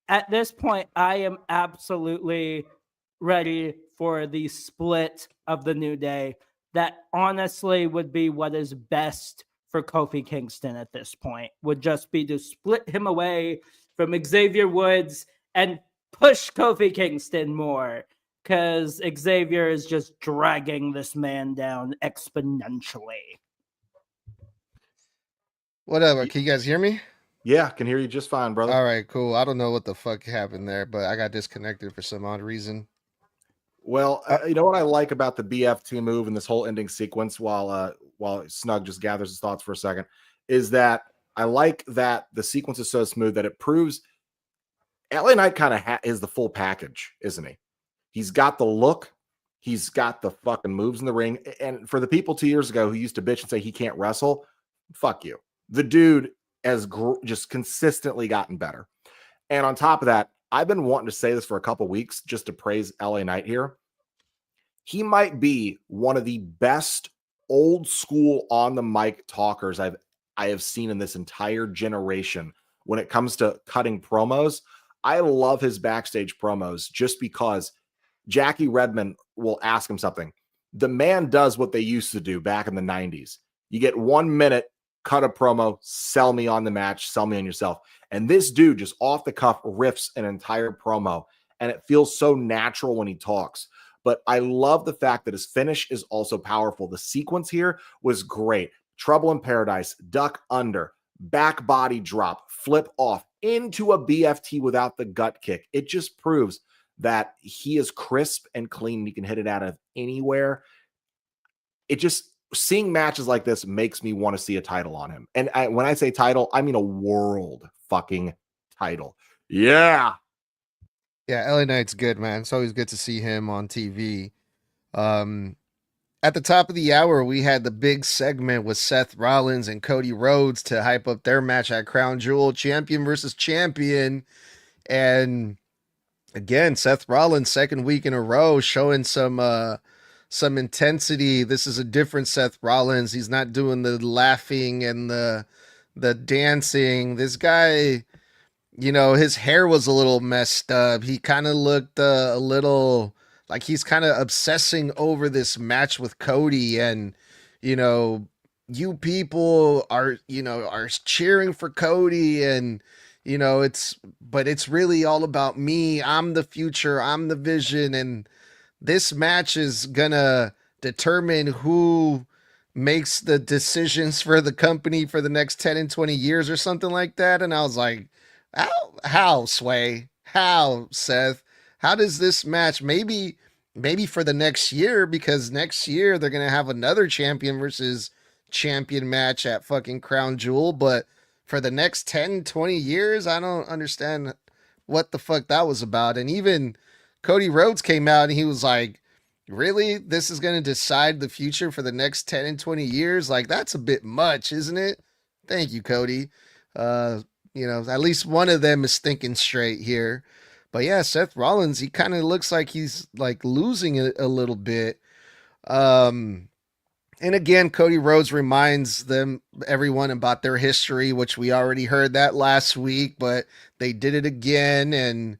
at this point, I am absolutely ready for the split of the New Day. That honestly would be what is best for Kofi Kingston at this point, would just be to split him away from Xavier Woods and push Kofi Kingston more, because Xavier is just dragging this man down exponentially. Whatever. Can you guys hear me? Yeah, can hear you just fine, brother. All right, cool. I don't know what the fuck happened there, but I got disconnected for some odd reason. Well, you know what I like about the BFT move and this whole ending sequence, while Snug just gathers his thoughts for a second, is that I like that the sequence is so smooth that it proves LA Knight kind of is the full package, isn't he? He's got the look, he's got the fucking moves in the ring, and for the people 2 years ago who used to bitch and say he can't wrestle, fuck you. The dude has just consistently gotten better. And on top of that, I've been wanting to say this for a couple weeks just to praise LA Knight here. He might be one of the best old school on the mic talkers I have seen in this entire generation when it comes to cutting promos. I love his backstage promos just because Jackie Redmond will ask him something. The man does what they used to do back in the 90s. You get 1 minute, cut a promo, sell me on the match, sell me on yourself. And this dude just off the cuff riffs an entire promo, and it feels so natural when he talks. But I love the fact that his finish is also powerful. The sequence here was great. Trouble in Paradise, duck under, back body drop, flip off into a BFT without the gut kick. It just proves that he is crisp and clean. He can hit it out of anywhere. It just, seeing matches like this makes me want to see a title on him. And when I say title, I mean a world fucking title. Yeah. Yeah, LA Knight's good, man. It's always good to see him on TV. At the top of the hour, we had the big segment with Seth Rollins and Cody Rhodes to hype up their match at Crown Jewel, champion versus champion. And again, Seth Rollins, second week in a row, showing some intensity. This is a different Seth Rollins. He's not doing the laughing and the dancing. This guy, you know, his hair was a little messed up. He kind of looked a little like he's kind of obsessing over this match with Cody. And, you know, you people are cheering for Cody, and, you know, but it's really all about me. I'm the future. I'm the vision. And this match is gonna determine who makes the decisions for the company for the next 10 and 20 years or something like that. And I was like, how Sway? How, Seth? How does this match, maybe for the next year, because next year they're going to have another champion versus champion match at fucking Crown Jewel. But for the next 10, 20 years, I don't understand what the fuck that was about. And even Cody Rhodes came out and he was like, really? This is going to decide the future for the next 10 and 20 years? Like, that's a bit much, isn't it? Thank you, Cody. You know, at least one of them is thinking straight here. But yeah, Seth Rollins, he kind of looks like he's like losing it a little bit. And again, Cody Rhodes reminds everyone about their history, which we already heard that last week, but they did it again. And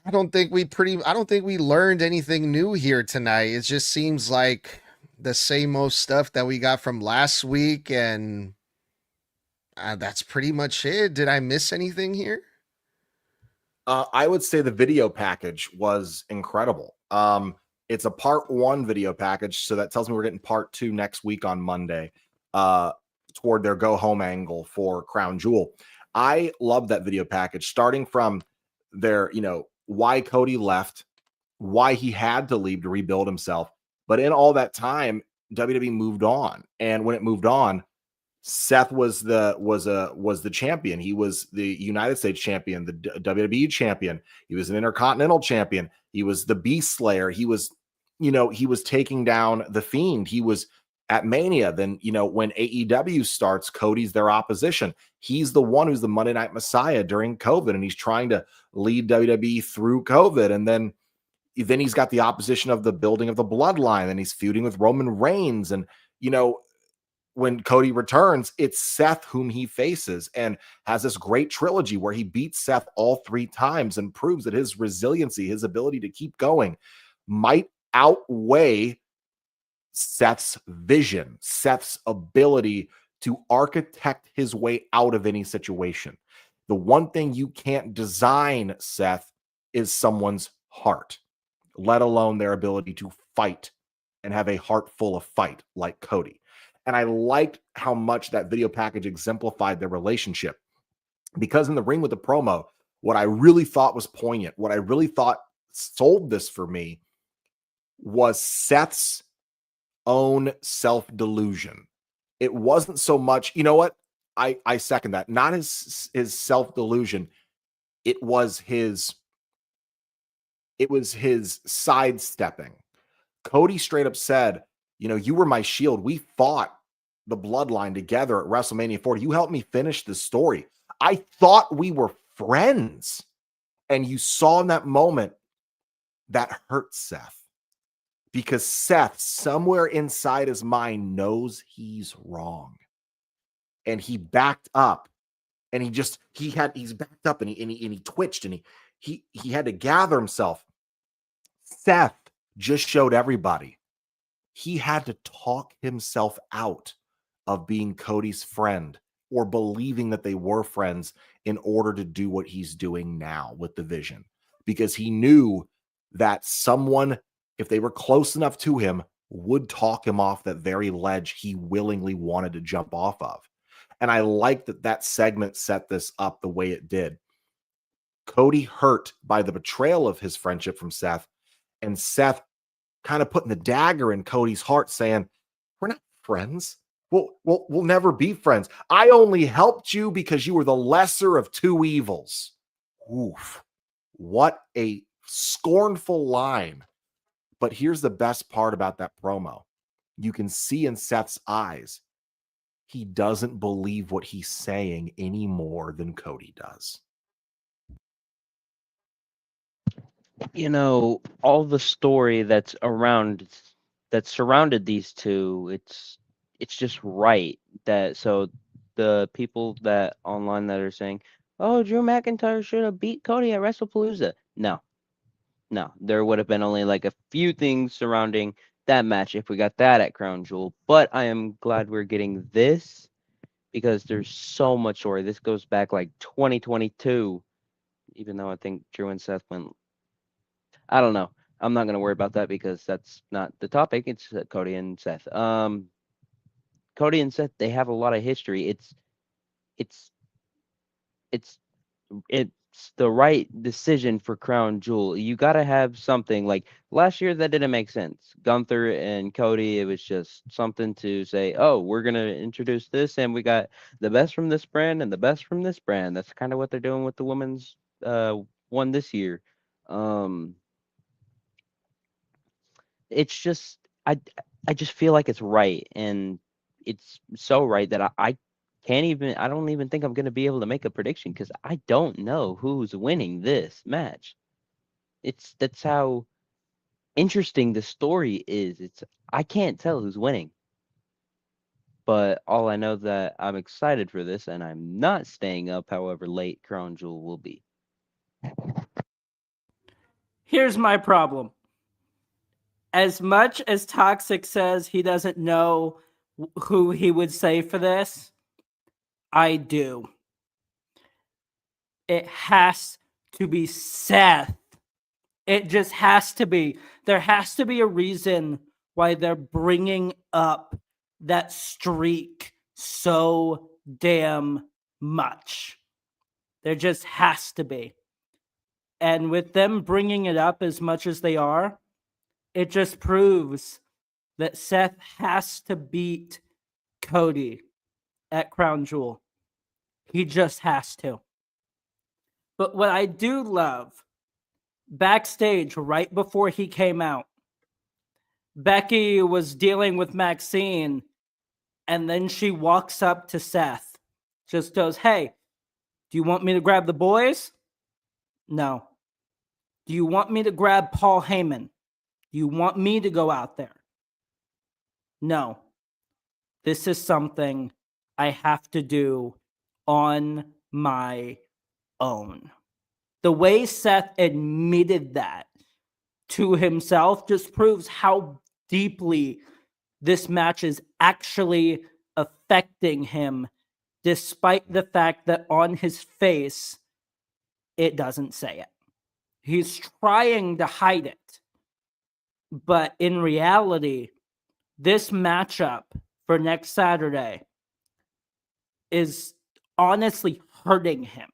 I don't think we learned anything new here tonight. It just seems like the same old stuff that we got from last week. And That's pretty much it. Did I miss anything here? I would say the video package was incredible. It's a part 1 video package, so that tells me we're getting part 2 next week on Monday, toward their go home angle for Crown Jewel. I love that video package, starting from their, why Cody left, why he had to leave to rebuild himself. But in all that time, WWE moved on, and when it moved on, Seth was the champion. He was the United States champion, the WWE champion. He was an Intercontinental champion. He was the Beast Slayer. He was, he was taking down the Fiend. He was at Mania. Then, when AEW starts, Cody's their opposition. He's the one who's the Monday Night Messiah during COVID, and he's trying to lead WWE through COVID. And then he's got the opposition of the building of the bloodline, and he's feuding with Roman Reigns. And, when Cody returns, it's Seth whom he faces, and has this great trilogy where he beats Seth all 3 times and proves that his resiliency, his ability to keep going, might outweigh Seth's vision, Seth's ability to architect his way out of any situation. The one thing you can't design, Seth, is someone's heart, let alone their ability to fight and have a heart full of fight like Cody. And I liked how much that video package exemplified their relationship, because in the ring with the promo, what I really thought was poignant, what I really thought sold this for me, was Seth's own self-delusion. It wasn't so much, you know what? I second that. Not his self-delusion. It was his sidestepping. Cody straight up said, you were my shield. We fought the bloodline together at WrestleMania 40. You helped me finish the story. I thought we were friends. And you saw in that moment that hurt Seth, because Seth, somewhere inside his mind, knows he's wrong. And he backed up, and he's backed up, and he twitched, and he had to gather himself. Seth just showed everybody he had to talk himself out of being Cody's friend, or believing that they were friends, in order to do what he's doing now with the vision, because he knew that someone, if they were close enough to him, would talk him off that very ledge he willingly wanted to jump off of. And I like that segment set this up the way it did. Cody hurt by the betrayal of his friendship from Seth, and Seth kind of putting the dagger in Cody's heart, saying, we're not friends. We'll never be friends. I only helped you because you were the lesser of 2 evils. Oof. What a scornful line. But here's the best part about that promo. You can see in Seth's eyes, he doesn't believe what he's saying any more than Cody does. All the story that surrounded these two, it's just right. So the people that online that are saying, oh, Drew McIntyre should have beat Cody at WrestlePalooza. No, there would have been only like a few things surrounding that match if we got that at Crown Jewel. But I am glad we're getting this, because there's so much story. This goes back like 2022, even though I think Drew and Seth went, I don't know. I'm not going to worry about that, because that's not the topic. It's Cody and Seth. Cody and Seth, they have a lot of history. It's the right decision for Crown Jewel. You got to have something. Like last year, that didn't make sense. Gunther and Cody, it was just something to say, oh, we're going to introduce this, and we got the best from this brand and the best from this brand. That's kind of what they're doing with the women's one this year. It's just, I just feel like it's right, and it's so right that I don't even think I'm going to be able to make a prediction, because I don't know who's winning this match. That's how interesting the story is. I can't tell who's winning, but all I know that I'm excited for this, and I'm not staying up however late Crown Jewel will be. Here's my problem. As much as Toxic says he doesn't know who he would say for this, I do. It has to be Seth. It just has to be. There has to be a reason why they're bringing up that streak so damn much. There just has to be. And with them bringing it up as much as they are, it just proves that Seth has to beat Cody at Crown Jewel. He just has to. But what I do love, backstage right before he came out, Becky was dealing with Maxine, and then she walks up to Seth, just goes, "Hey, do you want me to grab the boys? No. Do you want me to grab Paul Heyman? Do you want me to go out there? No. This is something I have to do on my own." The way Seth admitted that to himself just proves how deeply this match is actually affecting him, despite the fact that on his face, it doesn't say it. He's trying to hide it. But in reality, this matchup for next Saturday is honestly hurting him.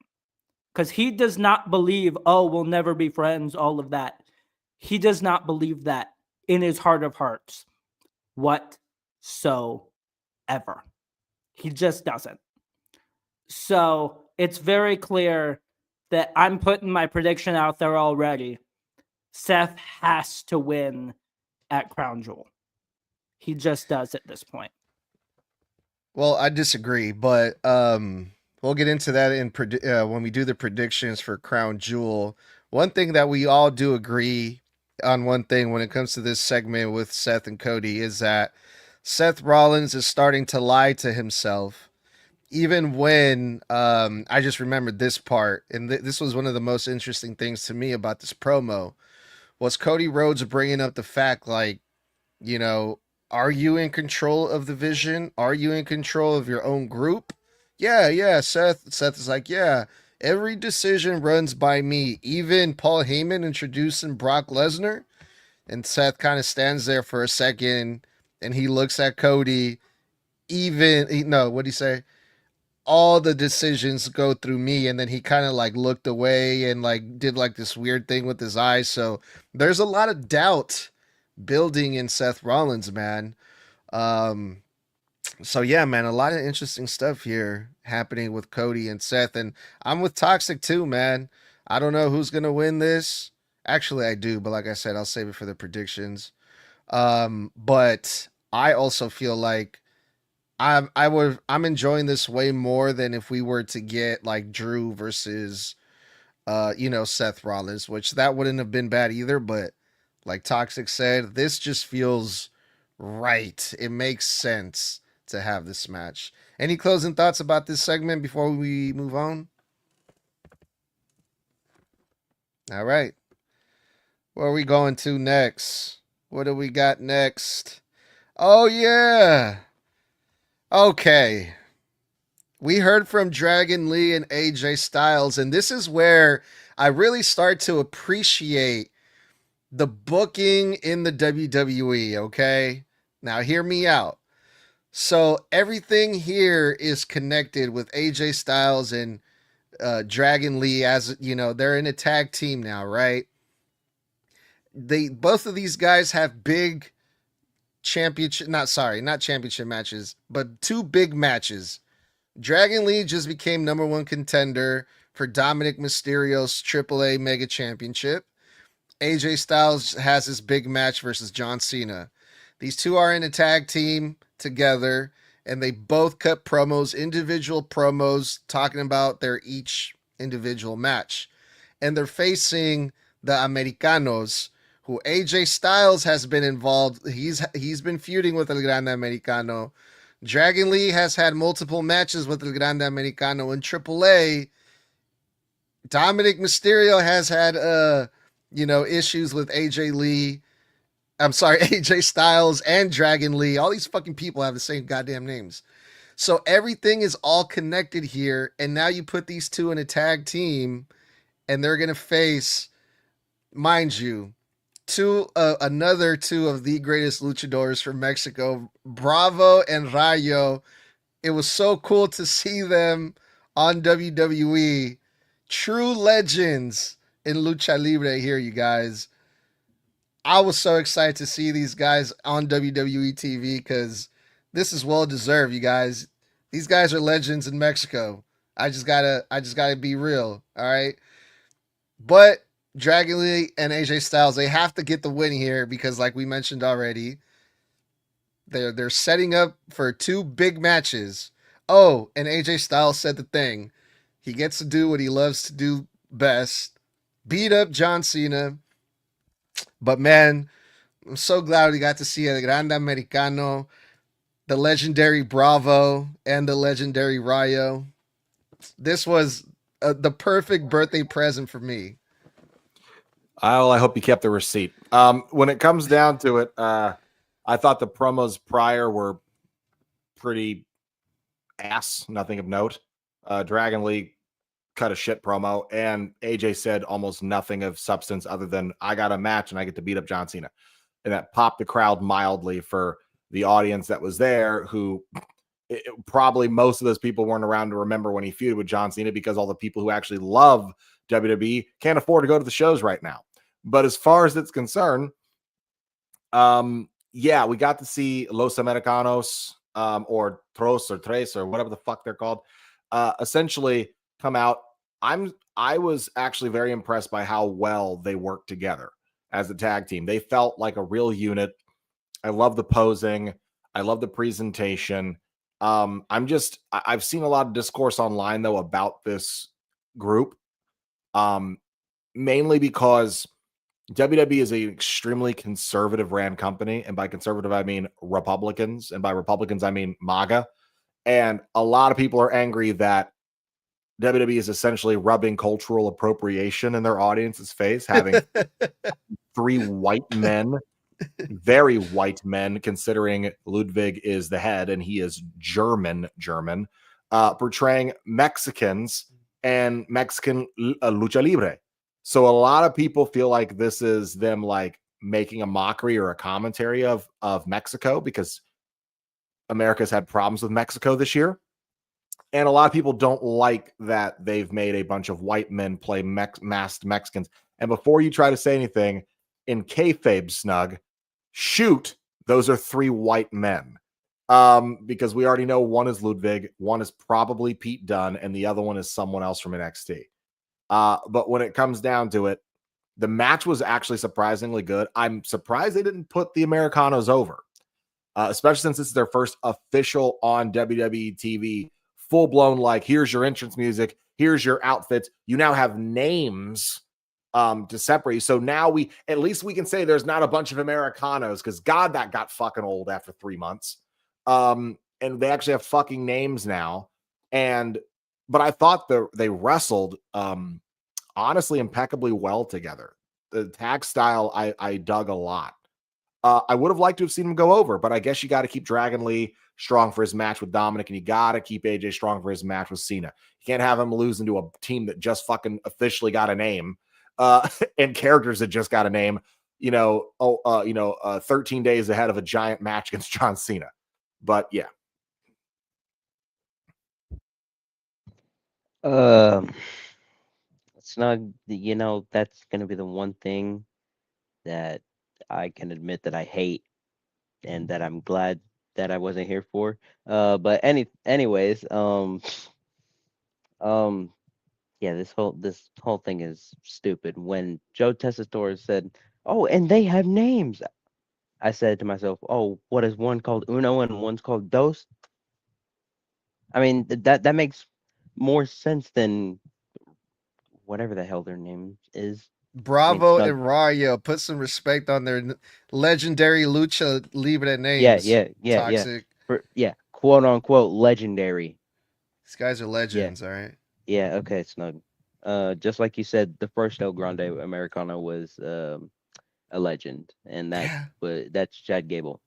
Because he does not believe, oh, we'll never be friends, all of that. He does not believe that in his heart of hearts whatsoever. He just doesn't. So it's very clear that I'm putting my prediction out there already. Seth has to win at Crown Jewel. He just does at this point. Well, I disagree, but we'll get into that in when we do the predictions for Crown Jewel. One thing that we all do agree on one thing when it comes to this segment with Seth and Cody is that Seth Rollins is starting to lie to himself. Even when I just remembered this part, and this was one of the most interesting things to me about this promo, was Cody Rhodes bringing up the fact, like, you know, are you in control of the vision? Are you in control of your own group? Yeah, Seth. Seth is like, yeah, every decision runs by me. Even Paul Heyman introducing Brock Lesnar. And Seth kind of stands there for a second and he looks at Cody. What'd he say? All the decisions go through me. And then he kind of like looked away and like did like this weird thing with his eyes. So there's a lot of doubt building in Seth Rollins, man. So yeah, man, a lot of interesting stuff here happening with Cody and Seth, and I'm with Toxic too, man. I don't know who's gonna win this. Actually, I do, but like I said, I'll save it for the predictions. But I also feel like I'm enjoying this way more than if we were to get like Drew versus Seth Rollins, which that wouldn't have been bad either, but like Toxic said, this just feels right. It makes sense to have this match. Any closing thoughts about this segment before we move on? All right. Where are we going to next? What do we got next? Oh, yeah. Okay. We heard from Dragon Lee and AJ Styles, and this is where I really start to appreciate the booking in the WWE, okay? Now, hear me out. So, everything here is connected with AJ Styles and Dragon Lee, as you know, they're in a tag team now, right? Both of these guys have big not championship matches, but two big matches. Dragon Lee just became number one contender for Dominic Mysterio's AAA Mega Championship. AJ Styles has his big match versus John Cena. These two are in a tag team together, and they both cut individual promos, talking about their each individual match. And they're facing the Americanos, who AJ Styles has been involved. He's been feuding with El Grande Americano. Dragon Lee has had multiple matches with El Grande Americano in AAA. Dominic Mysterio has had issues with AJ Styles and Dragon Lee. All these fucking people have the same goddamn names. So everything is all connected here. And now you put these two in a tag team, and they're going to face, mind you, another two of the greatest luchadors from Mexico, Bravo and Rayo. It was so cool to see them on WWE. True legends in lucha libre here, you guys. I was so excited to see these guys on WWE TV because this is well deserved, you guys. These guys are legends in Mexico. I just gotta be real. All right. But Dragon Lee and AJ Styles, they have to get the win here because, like we mentioned already, they're setting up for two big matches. Oh, and AJ Styles said the thing. He gets to do what he loves to do best. Beat up John Cena. But man, I'm so glad we got to see El Grande Americano, the legendary Bravo, and the legendary Rayo. This was the perfect birthday present for me. I hope you kept the receipt. When it comes down to it, I thought the promos prior were pretty ass, nothing of note. Dragon Lee cut a shit promo, and AJ said almost nothing of substance other than I got a match and I get to beat up John Cena. And that popped the crowd mildly for the audience that was there, who probably most of those people weren't around to remember when he feuded with John Cena because all the people who actually love WWE can't afford to go to the shows right now. But as far as it's concerned, yeah, we got to see Los Americanos or Tros or Tres or whatever the fuck they're called, essentially come out. I was actually very impressed by how well they worked together as a tag team. They felt like a real unit. I love the posing. I love the presentation. I've seen a lot of discourse online though about this group, mainly because WWE is an extremely conservative ran company. And by conservative, I mean Republicans. And by Republicans, I mean MAGA. And a lot of people are angry that WWE is essentially rubbing cultural appropriation in their audience's face, having three white men, very white men, considering Ludwig is the head and he is German, portraying Mexicans and Mexican lucha libre. So a lot of people feel like this is them like making a mockery or a commentary of Mexico because America's had problems with Mexico this year. And a lot of people don't like that they've made a bunch of white men play masked Mexicans. And before you try to say anything, in kayfabe, Snug, shoot, those are three white men. Because we already know one is Ludwig, one is probably Pete Dunne, and the other one is someone else from NXT. But when it comes down to it, the match was actually surprisingly good. I'm surprised they didn't put the Americanos over, especially since this is their first official on WWE TV, full-blown, like, here's your entrance music, here's your outfits. You now have names to separate you. So now at least we can say there's not a bunch of Americanos, because God, that got fucking old after 3 months. And they actually have fucking names now. But I thought they wrestled honestly impeccably well together. The tag style I dug a lot. I would have liked to have seen him go over, but I guess you got to keep Dragon Lee strong for his match with Dominic, and you got to keep AJ strong for his match with Cena. You can't have him lose into a team that just fucking officially got a name and characters that just got a name, 13 days ahead of a giant match against John Cena. But yeah. Snug, that's going to be the one thing that I can admit that I hate and that I'm glad that I wasn't here for. But anyways, yeah, this whole thing is stupid. When Joe Tessitore said, "Oh, and they have names," I said to myself, "Oh, what is one called Uno and one's called Dos?" I mean, that makes more sense than whatever the hell their name is. Bravo Snug. and Rayo, put some respect on their legendary lucha libre names. Yeah. Toxic. Quote unquote legendary. These guys are legends, all right? Yeah, okay, Snug. Just like you said, the first El Grande Americano was a legend, and that's Chad Gable.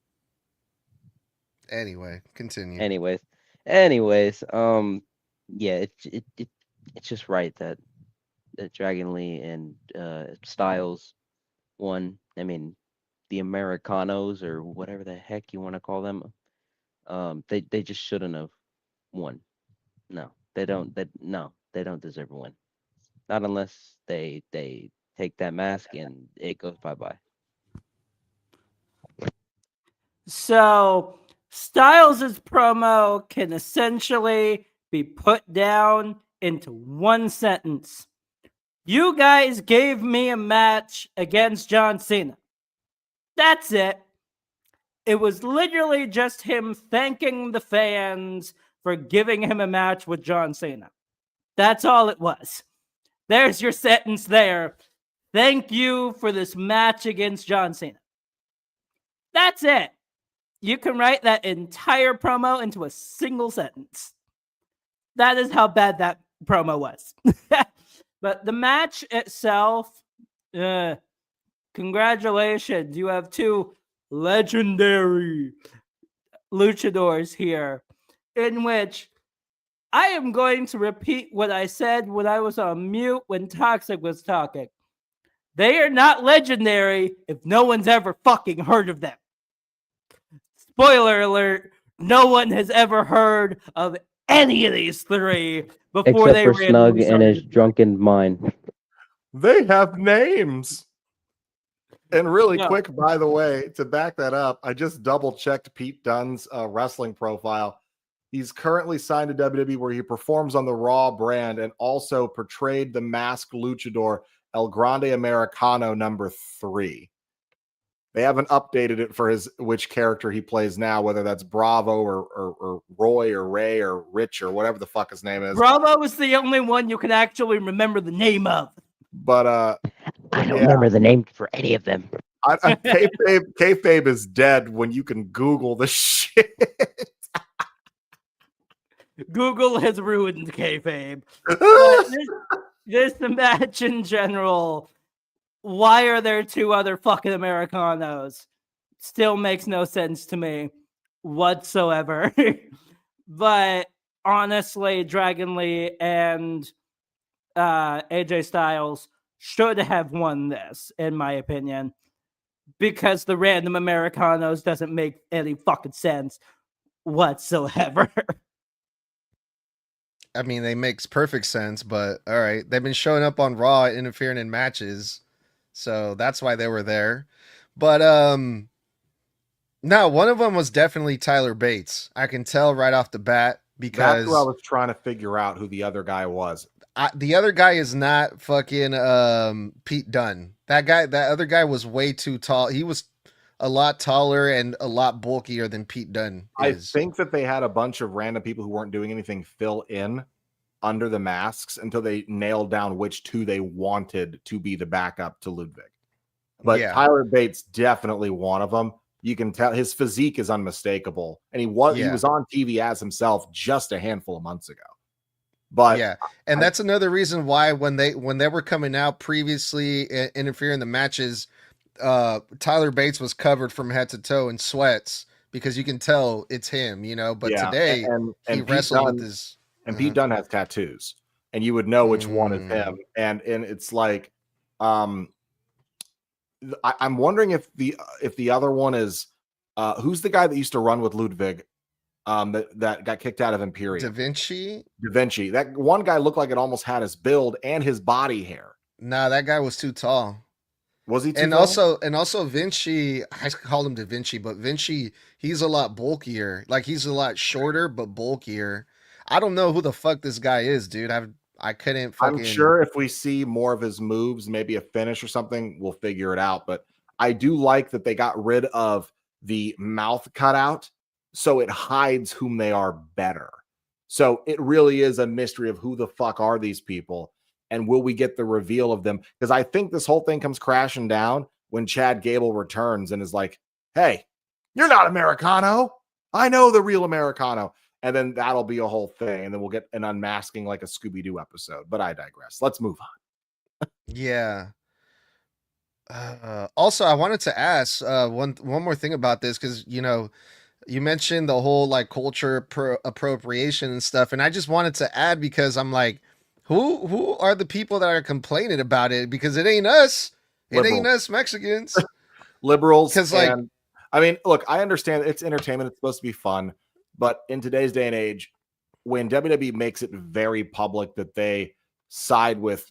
Anyway, continue. Anyways, Anyways, yeah, it's just right that Dragon Lee and Styles won. I mean, the Americanos or whatever the heck you want to call them, they just shouldn't have won. No, they don't. No, they don't deserve a win. Not unless they take that mask and it goes bye bye. So Styles' promo can essentially be put down into one sentence. You guys gave me a match against John Cena. That's it. It was literally just him thanking the fans for giving him a match with John Cena. That's all it was. There's your sentence there. Thank you for this match against John Cena. That's it. You can write that entire promo into a single sentence. That is how bad that promo was. But the match itself, congratulations. You have two legendary luchadors here, in which I am going to repeat what I said when I was on mute when Toxic was talking. They are not legendary if no one's ever fucking heard of them. Spoiler alert, no one has ever heard of any of these three before Except they for randomly Snug and started. his drunken mind. They have names. And really No. quick, by the way, to back that up, I just double checked Pete Dunne's wrestling profile. He's currently signed to WWE where he performs on the Raw brand and also portrayed the masked luchador El Grande Americano #3. They haven't updated it for which character he plays now, whether that's Bravo or Roy or Ray or Rich or whatever the fuck his name is. Bravo is the only one you can actually remember the name of. But I don't remember the name for any of them. kayfabe is dead when you can Google the shit. Google has ruined kayfabe. But this match in general, why are there two other fucking Americanos? Still makes no sense to me whatsoever. But honestly, Dragon Lee and AJ Styles should have won this, in my opinion, because the random Americanos doesn't make any fucking sense whatsoever. I mean, they makes perfect sense, but all right. They've been showing up on Raw, interfering in matches, so that's why they were there. But no, one of them was definitely Tyler Bates. I can tell right off the bat because That's who I was trying to figure out who the other guy was. the other guy is not fucking Pete Dunne. That other guy was way too tall. He was a lot taller and a lot bulkier than Pete Dunne is. I think that they had a bunch of random people who weren't doing anything fill in under the masks until they nailed down which two they wanted to be the backup to Ludwig. But Yeah. Tyler Bates definitely one of them. You can tell his physique is unmistakable, and he was on TV as himself just a handful of months ago. But yeah, and that's another reason why when they were coming out previously interfering in the matches, Tyler Bates was covered from head to toe in sweats because you can tell it's him, you know. But today and he Pete wrestled Dunne, with his Pete Dunne has tattoos, and you would know which one is him. And it's like, I'm wondering if the other one is who's the guy that used to run with Ludwig, that got kicked out of Imperium? Da Vinci. That one guy looked like it almost had his build and his body hair. Nah, that guy was too tall. Was he too tall? And also Vinci, I call him Da Vinci, but Vinci, he's a lot bulkier. Like he's a lot shorter but bulkier. I don't know who the fuck this guy is, dude. I couldn't fucking... I'm sure if we see more of his moves, maybe a finish or something, we'll figure it out. But I do like that they got rid of the mouth cutout, so it hides whom they are better. So it really is a mystery of who the fuck are these people, and will we get the reveal of them? Because I think this whole thing comes crashing down when Chad Gable returns and is like, hey, you're not Americano. I know the real Americano. And then that'll be a whole thing. And then we'll get an unmasking like a Scooby-Doo episode. But I digress. Let's move on. Yeah. Also, I wanted to ask one more thing about this because, you know, you mentioned the whole like culture appropriation and stuff, and I just wanted to add because I'm like, who are the people that are complaining about it? Because it ain't us. It ain't Liberals. us Mexicans. Liberals. 'Cause, like- And I mean, look, I understand it's entertainment. It's supposed to be fun. But in today's day and age, when WWE makes it very public that they side with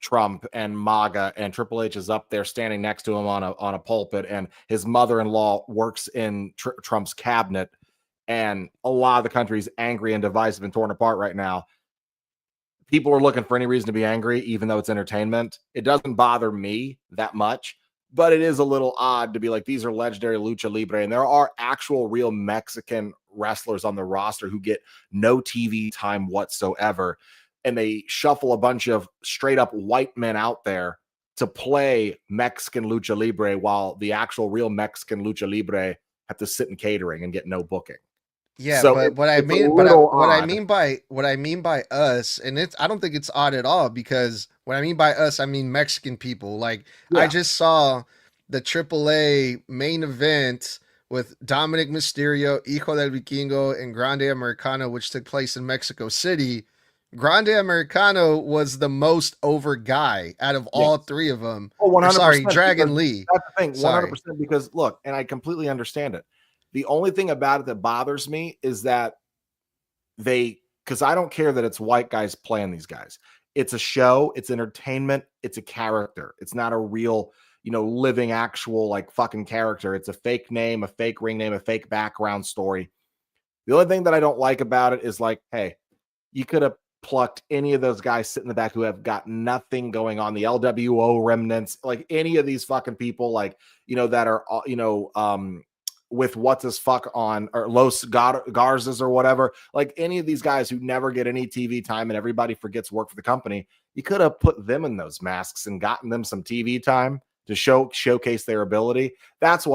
Trump and MAGA, and Triple H is up there standing next to him on a pulpit, and his mother-in-law works in Trump's cabinet, and a lot of the country's angry and divisive and torn apart right now. People are looking for any reason to be angry, even though it's entertainment. It doesn't bother me that much, but it is a little odd to be like, these are legendary lucha libre, and there are actual real Mexican wrestlers on the roster who get no TV time whatsoever, and they shuffle a bunch of straight up white men out there to play Mexican lucha libre, while the actual real Mexican lucha libre have to sit in catering and get no booking. Yeah, So but what I it's a mean, little what I odd. mean by us, and I don't think it's odd at all, because what I mean by us, I mean Mexican people. Like, I Yeah. just saw the AAA main event with Dominic Mysterio, Hijo del Vikingo, and Grande Americano, which took place in Mexico City. Grande Americano was the most over guy out of all three of them. Oh, 100%. Sorry, Dragon because Lee. That's the thing, 100%. Sorry. Because look, and I completely understand it. The only thing about it that bothers me is that because I don't care that it's white guys playing these guys. It's a show, it's entertainment, it's a character. It's not a real, living actual like fucking character. It's a fake name, a fake ring name, a fake background story. The only thing that I don't like about it is like, hey, you could have plucked any of those guys sitting in the back who have got nothing going on, the LWO remnants, like any of these fucking people, like, that are, with what's his fuck on, or Los Garzas or whatever, like any of these guys who never get any TV time and everybody forgets work for the company. You could have put them in those masks and gotten them some TV time to showcase their ability. That's the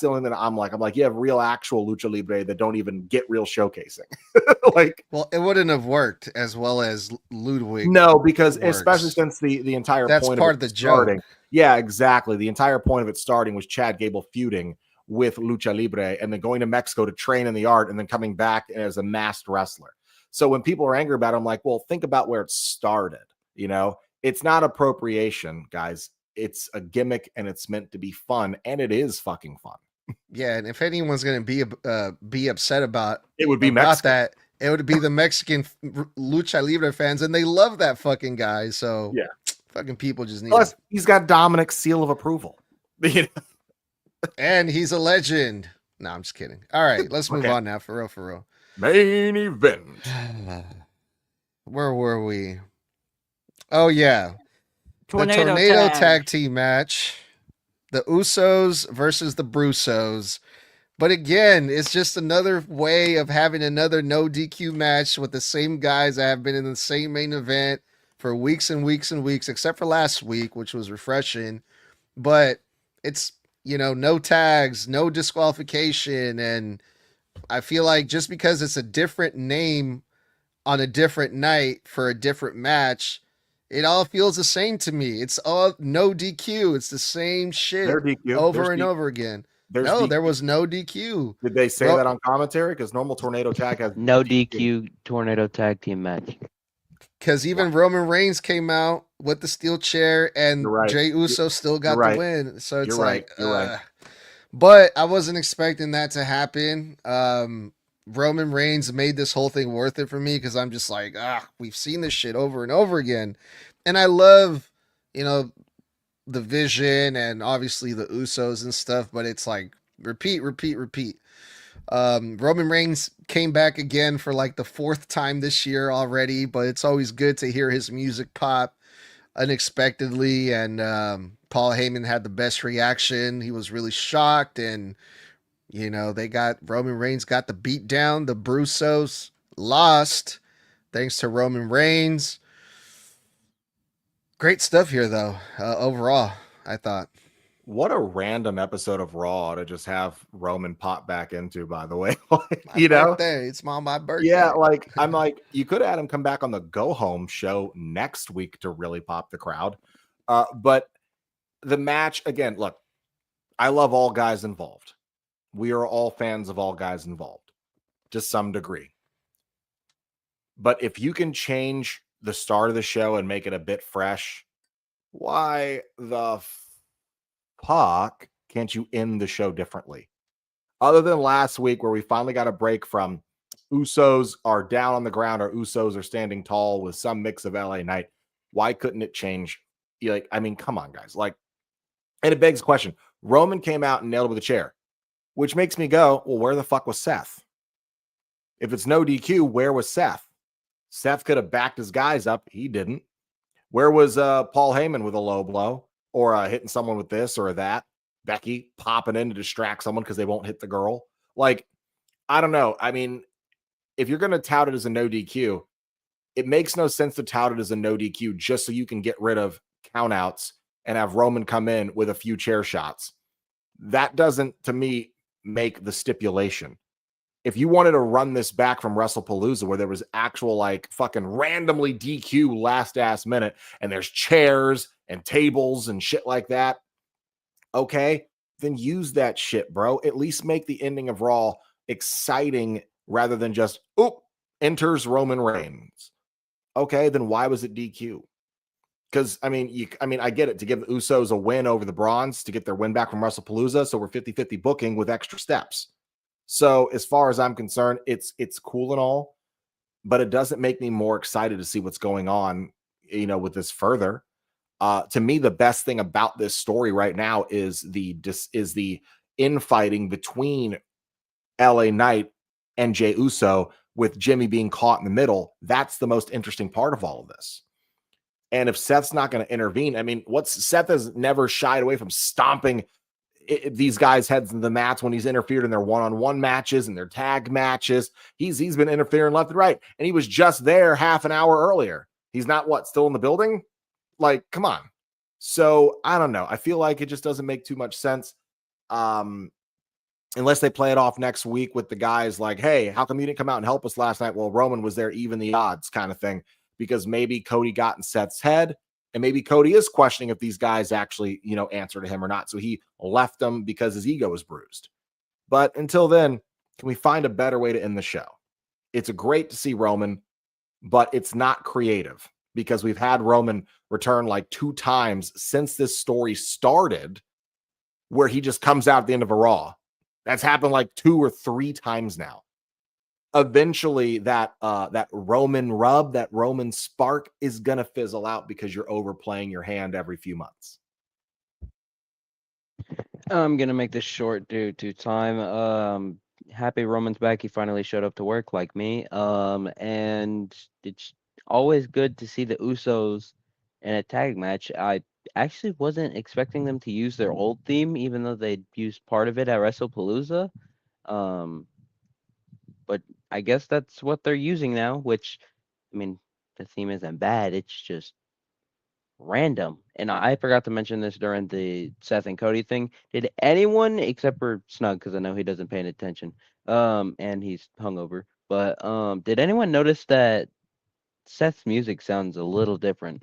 only thing I'm like, you have real actual lucha libre that don't even get real showcasing. Like, Well, it wouldn't have worked as well as Ludwig. no, because works. especially since the entire That's point part of of the starting. joke. Yeah, exactly. The entire point of it starting was Chad Gable feuding with Lucha Libre and then going to Mexico to train in the art and then coming back as a masked wrestler. So when people are angry about it, I'm like, well, think about where it started. It's not appropriation, guys. It's a gimmick and it's meant to be fun, and it is fucking fun. Yeah, and if anyone's gonna be upset about It would be Mexican. that, it would be the Mexican lucha libre fans, and they love that fucking guy. So Yeah, fucking people just need. Plus, he's got Dominic's seal of approval. And he's a legend. No, I'm just kidding. All right, let's move on now. For real. Main event. Where were we? Oh yeah, the tornado tag team match. The Usos versus the Brusos. But again, it's just another way of having another no DQ match with the same guys that have been in the same main event for weeks and weeks and weeks, except for last week, which was refreshing. But it's, no tags, no disqualification. And I feel like just because it's a different name on a different night for a different match, it all feels the same to me. It's all no DQ. It's the same shit over and over again. There was no DQ. Did they say that on commentary? Because normal tornado tag has no DQ tornado tag team match. Because even Roman Reigns came out with the steel chair, and Jey Uso still got the win. So it's you're right. But I wasn't expecting that to happen. Roman Reigns made this whole thing worth it for me, because I'm just like, we've seen this shit over and over again. And I love, the Vision and obviously the Usos and stuff, but it's like repeat. Roman Reigns came back again for like the 4th time this year already, but it's always good to hear his music pop unexpectedly. And Paul Heyman had the best reaction. He was really shocked, and Roman Reigns got the beat down. The Brusos lost thanks to Roman Reigns. Great stuff here, though. Overall, I thought. What a random episode of Raw to just have Roman pop back into, by the way. Birthday. It's my birthday. Yeah, I'm like, you could have had him come back on the Go Home show next week to really pop the crowd. But the match, again, look, I love all guys involved. We are all fans of all guys involved to some degree. But if you can change the start of the show and make it a bit fresh, why the fuck can't you end the show differently? Other than last week where we finally got a break from Usos are down on the ground or Usos are standing tall with some mix of LA Knight, why couldn't it change? Like, I mean, come on, guys. Like, and it begs the question. Roman came out and nailed it with a chair, which makes me go, well, where the fuck was Seth? If it's no DQ, where was Seth? Seth could have backed his guys up. He didn't. Where was Paul Heyman with a low blow or hitting someone with this or that? Becky popping in to distract someone because they won't hit the girl. Like, I don't know. I mean, if you're going to tout it as a no DQ, it makes no sense to tout it as a no DQ just so you can get rid of countouts and have Roman come in with a few chair shots. That doesn't, to me, make the stipulation. If you wanted to run this back from WrestlePalooza where there was actual like fucking randomly DQ last ass minute and there's chairs and tables and shit like that, okay, then use that shit, bro. At least make the ending of Raw exciting rather than just, oop, enters Roman Reigns. Okay, then why was it DQ? Because, I mean, I get it, to give the Usos a win over the Brawns to get their win back from WrestlePalooza, so we're 50-50 booking with extra steps. So as far as I'm concerned, it's cool and all, but it doesn't make me more excited to see what's going on, with this further. To me, the best thing about this story right now is the infighting between LA Knight and Jey Uso, with Jimmy being caught in the middle. That's the most interesting part of all of this. And if Seth's not going to intervene, I mean, Seth has never shied away from stomping these guys' heads in the mats when he's interfered in their one-on-one matches and their tag matches. He's been interfering left and right, and he was just there half an hour earlier. He's not still in the building? Like, come on. So I don't know. I feel like it just doesn't make too much sense. Unless they play it off next week with the guys like, hey, how come you didn't come out and help us last night? Well, Roman was there, even the odds kind of thing, because maybe Cody got in Seth's head. And maybe Cody is questioning if these guys actually, answer to him or not. So he left them because his ego was bruised. But until then, can we find a better way to end the show? It's great to see Roman, but it's not creative because we've had Roman return like 2 times since this story started where he just comes out at the end of a Raw. That's happened like 2 or 3 times now. Eventually that Roman rub, that Roman spark is going to fizzle out because you're overplaying your hand every few months. I'm going to make this short due to time. Happy Roman's back. He finally showed up to work like me. And it's always good to see the Usos in a tag match. I actually wasn't expecting them to use their old theme, even though they used part of it at WrestlePalooza. But I guess that's what they're using now, which, I mean, the theme isn't bad. It's just random. And I forgot to mention this during the Seth and Cody thing. Did anyone, except for Snug, because I know he doesn't pay any attention, and he's hungover, but did anyone notice that Seth's music sounds a little different?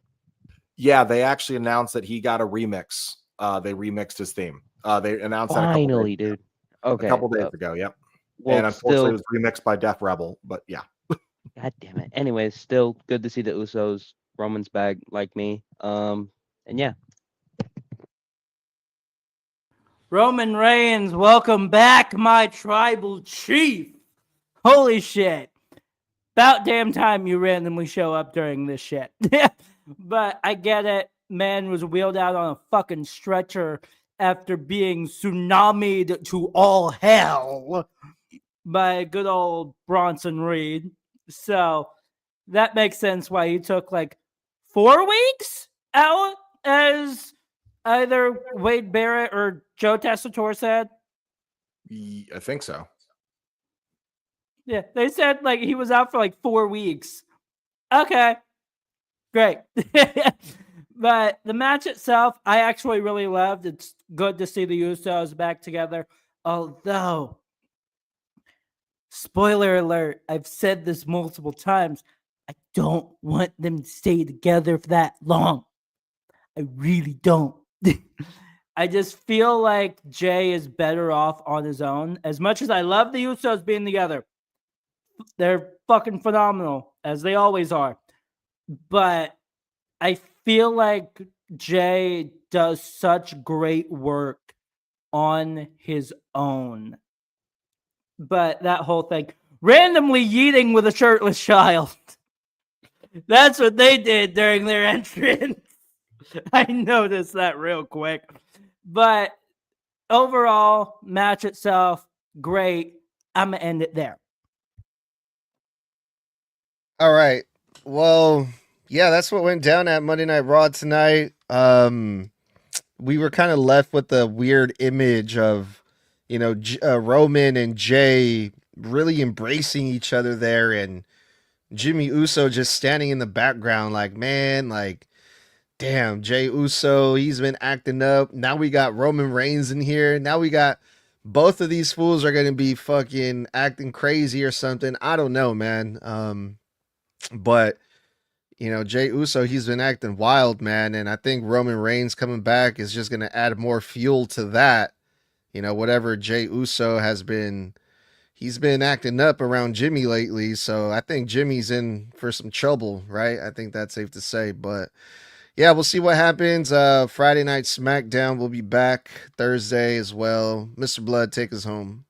Yeah, they actually announced that he got a remix. They remixed his theme. They announced Finally, that dude. Okay. a couple days ago. Yep. Well, and unfortunately, it was remixed by Def Rebel, but yeah. God damn it. Anyways, still good to see the Usos. Roman's back like me. And yeah. Roman Reigns, welcome back, my tribal chief. Holy shit. About damn time you randomly show up during this shit. But I get it. Man was wheeled out on a fucking stretcher after being tsunamied to all hell by good old Bronson Reed. So that makes sense why he took like 4 weeks out, as either Wade Barrett or Joe Tessitore said. I think so. Yeah, they said like he was out for like 4 weeks. Okay, great. But the match itself, I actually really loved. It's good to see the Usos back together. Although, spoiler alert, I've said this multiple times, I don't want them to stay together for that long. I really don't. I just feel like Jay is better off on his own. As much as I love the Usos being together, they're fucking phenomenal, as they always are. But I feel like Jay does such great work on his own. But that whole thing, randomly yeeting with a shirtless child. That's what they did during their entrance. I noticed that real quick. But overall, match itself, great. I'm going to end it there. All right. Well, yeah, that's what went down at Monday Night Raw tonight. We were kind of left with the weird image of, Roman and Jay really embracing each other there, and Jimmy Uso just standing in the background like, man, like, damn, Jay Uso, he's been acting up. Now we got Roman Reigns in here. Now we got both of these fools are going to be fucking acting crazy or something. I don't know, man. But Jay Uso, he's been acting wild, man, and I think Roman Reigns coming back is just going to add more fuel to that. Whatever Jay Uso he's been acting up around Jimmy lately, so I think Jimmy's in for some trouble, right? I think that's safe to say, but yeah, we'll see what happens. Friday Night SmackDown will be back Thursday as well. Mr. Blood, take us home.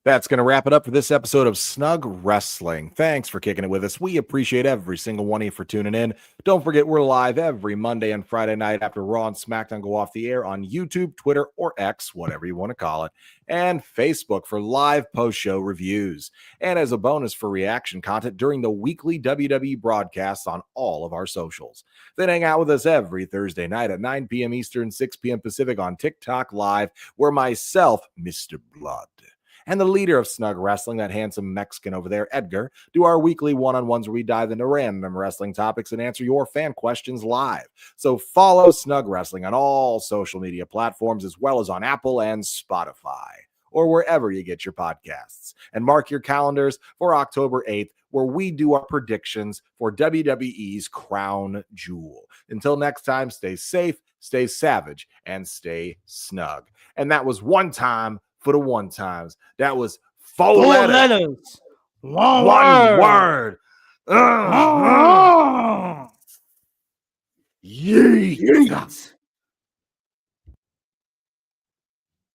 That's going to wrap it up for this episode of Snug Wrestling. Thanks for kicking it with us. We appreciate every single one of you for tuning in. Don't forget, we're live every Monday and Friday night after Raw and SmackDown go off the air on YouTube, Twitter, or X, whatever you want to call it, and Facebook for live post-show reviews. And as a bonus for reaction content during the weekly WWE broadcasts on all of our socials. Then hang out with us every Thursday night at 9 p.m. Eastern, 6 p.m. Pacific on TikTok Live, where myself, Mr. Blood, and the leader of Snug Wrestling, that handsome Mexican over there, Edgar, do our weekly one-on-ones where we dive into random wrestling topics and answer your fan questions live. So follow Snug Wrestling on all social media platforms, as well as on Apple and Spotify, or wherever you get your podcasts. And mark your calendars for October 8th, where we do our predictions for WWE's Crown Jewel. Until next time, stay safe, stay savage, and stay snug. And that was one time for the one times. That was four letters. One word. word. Yeet.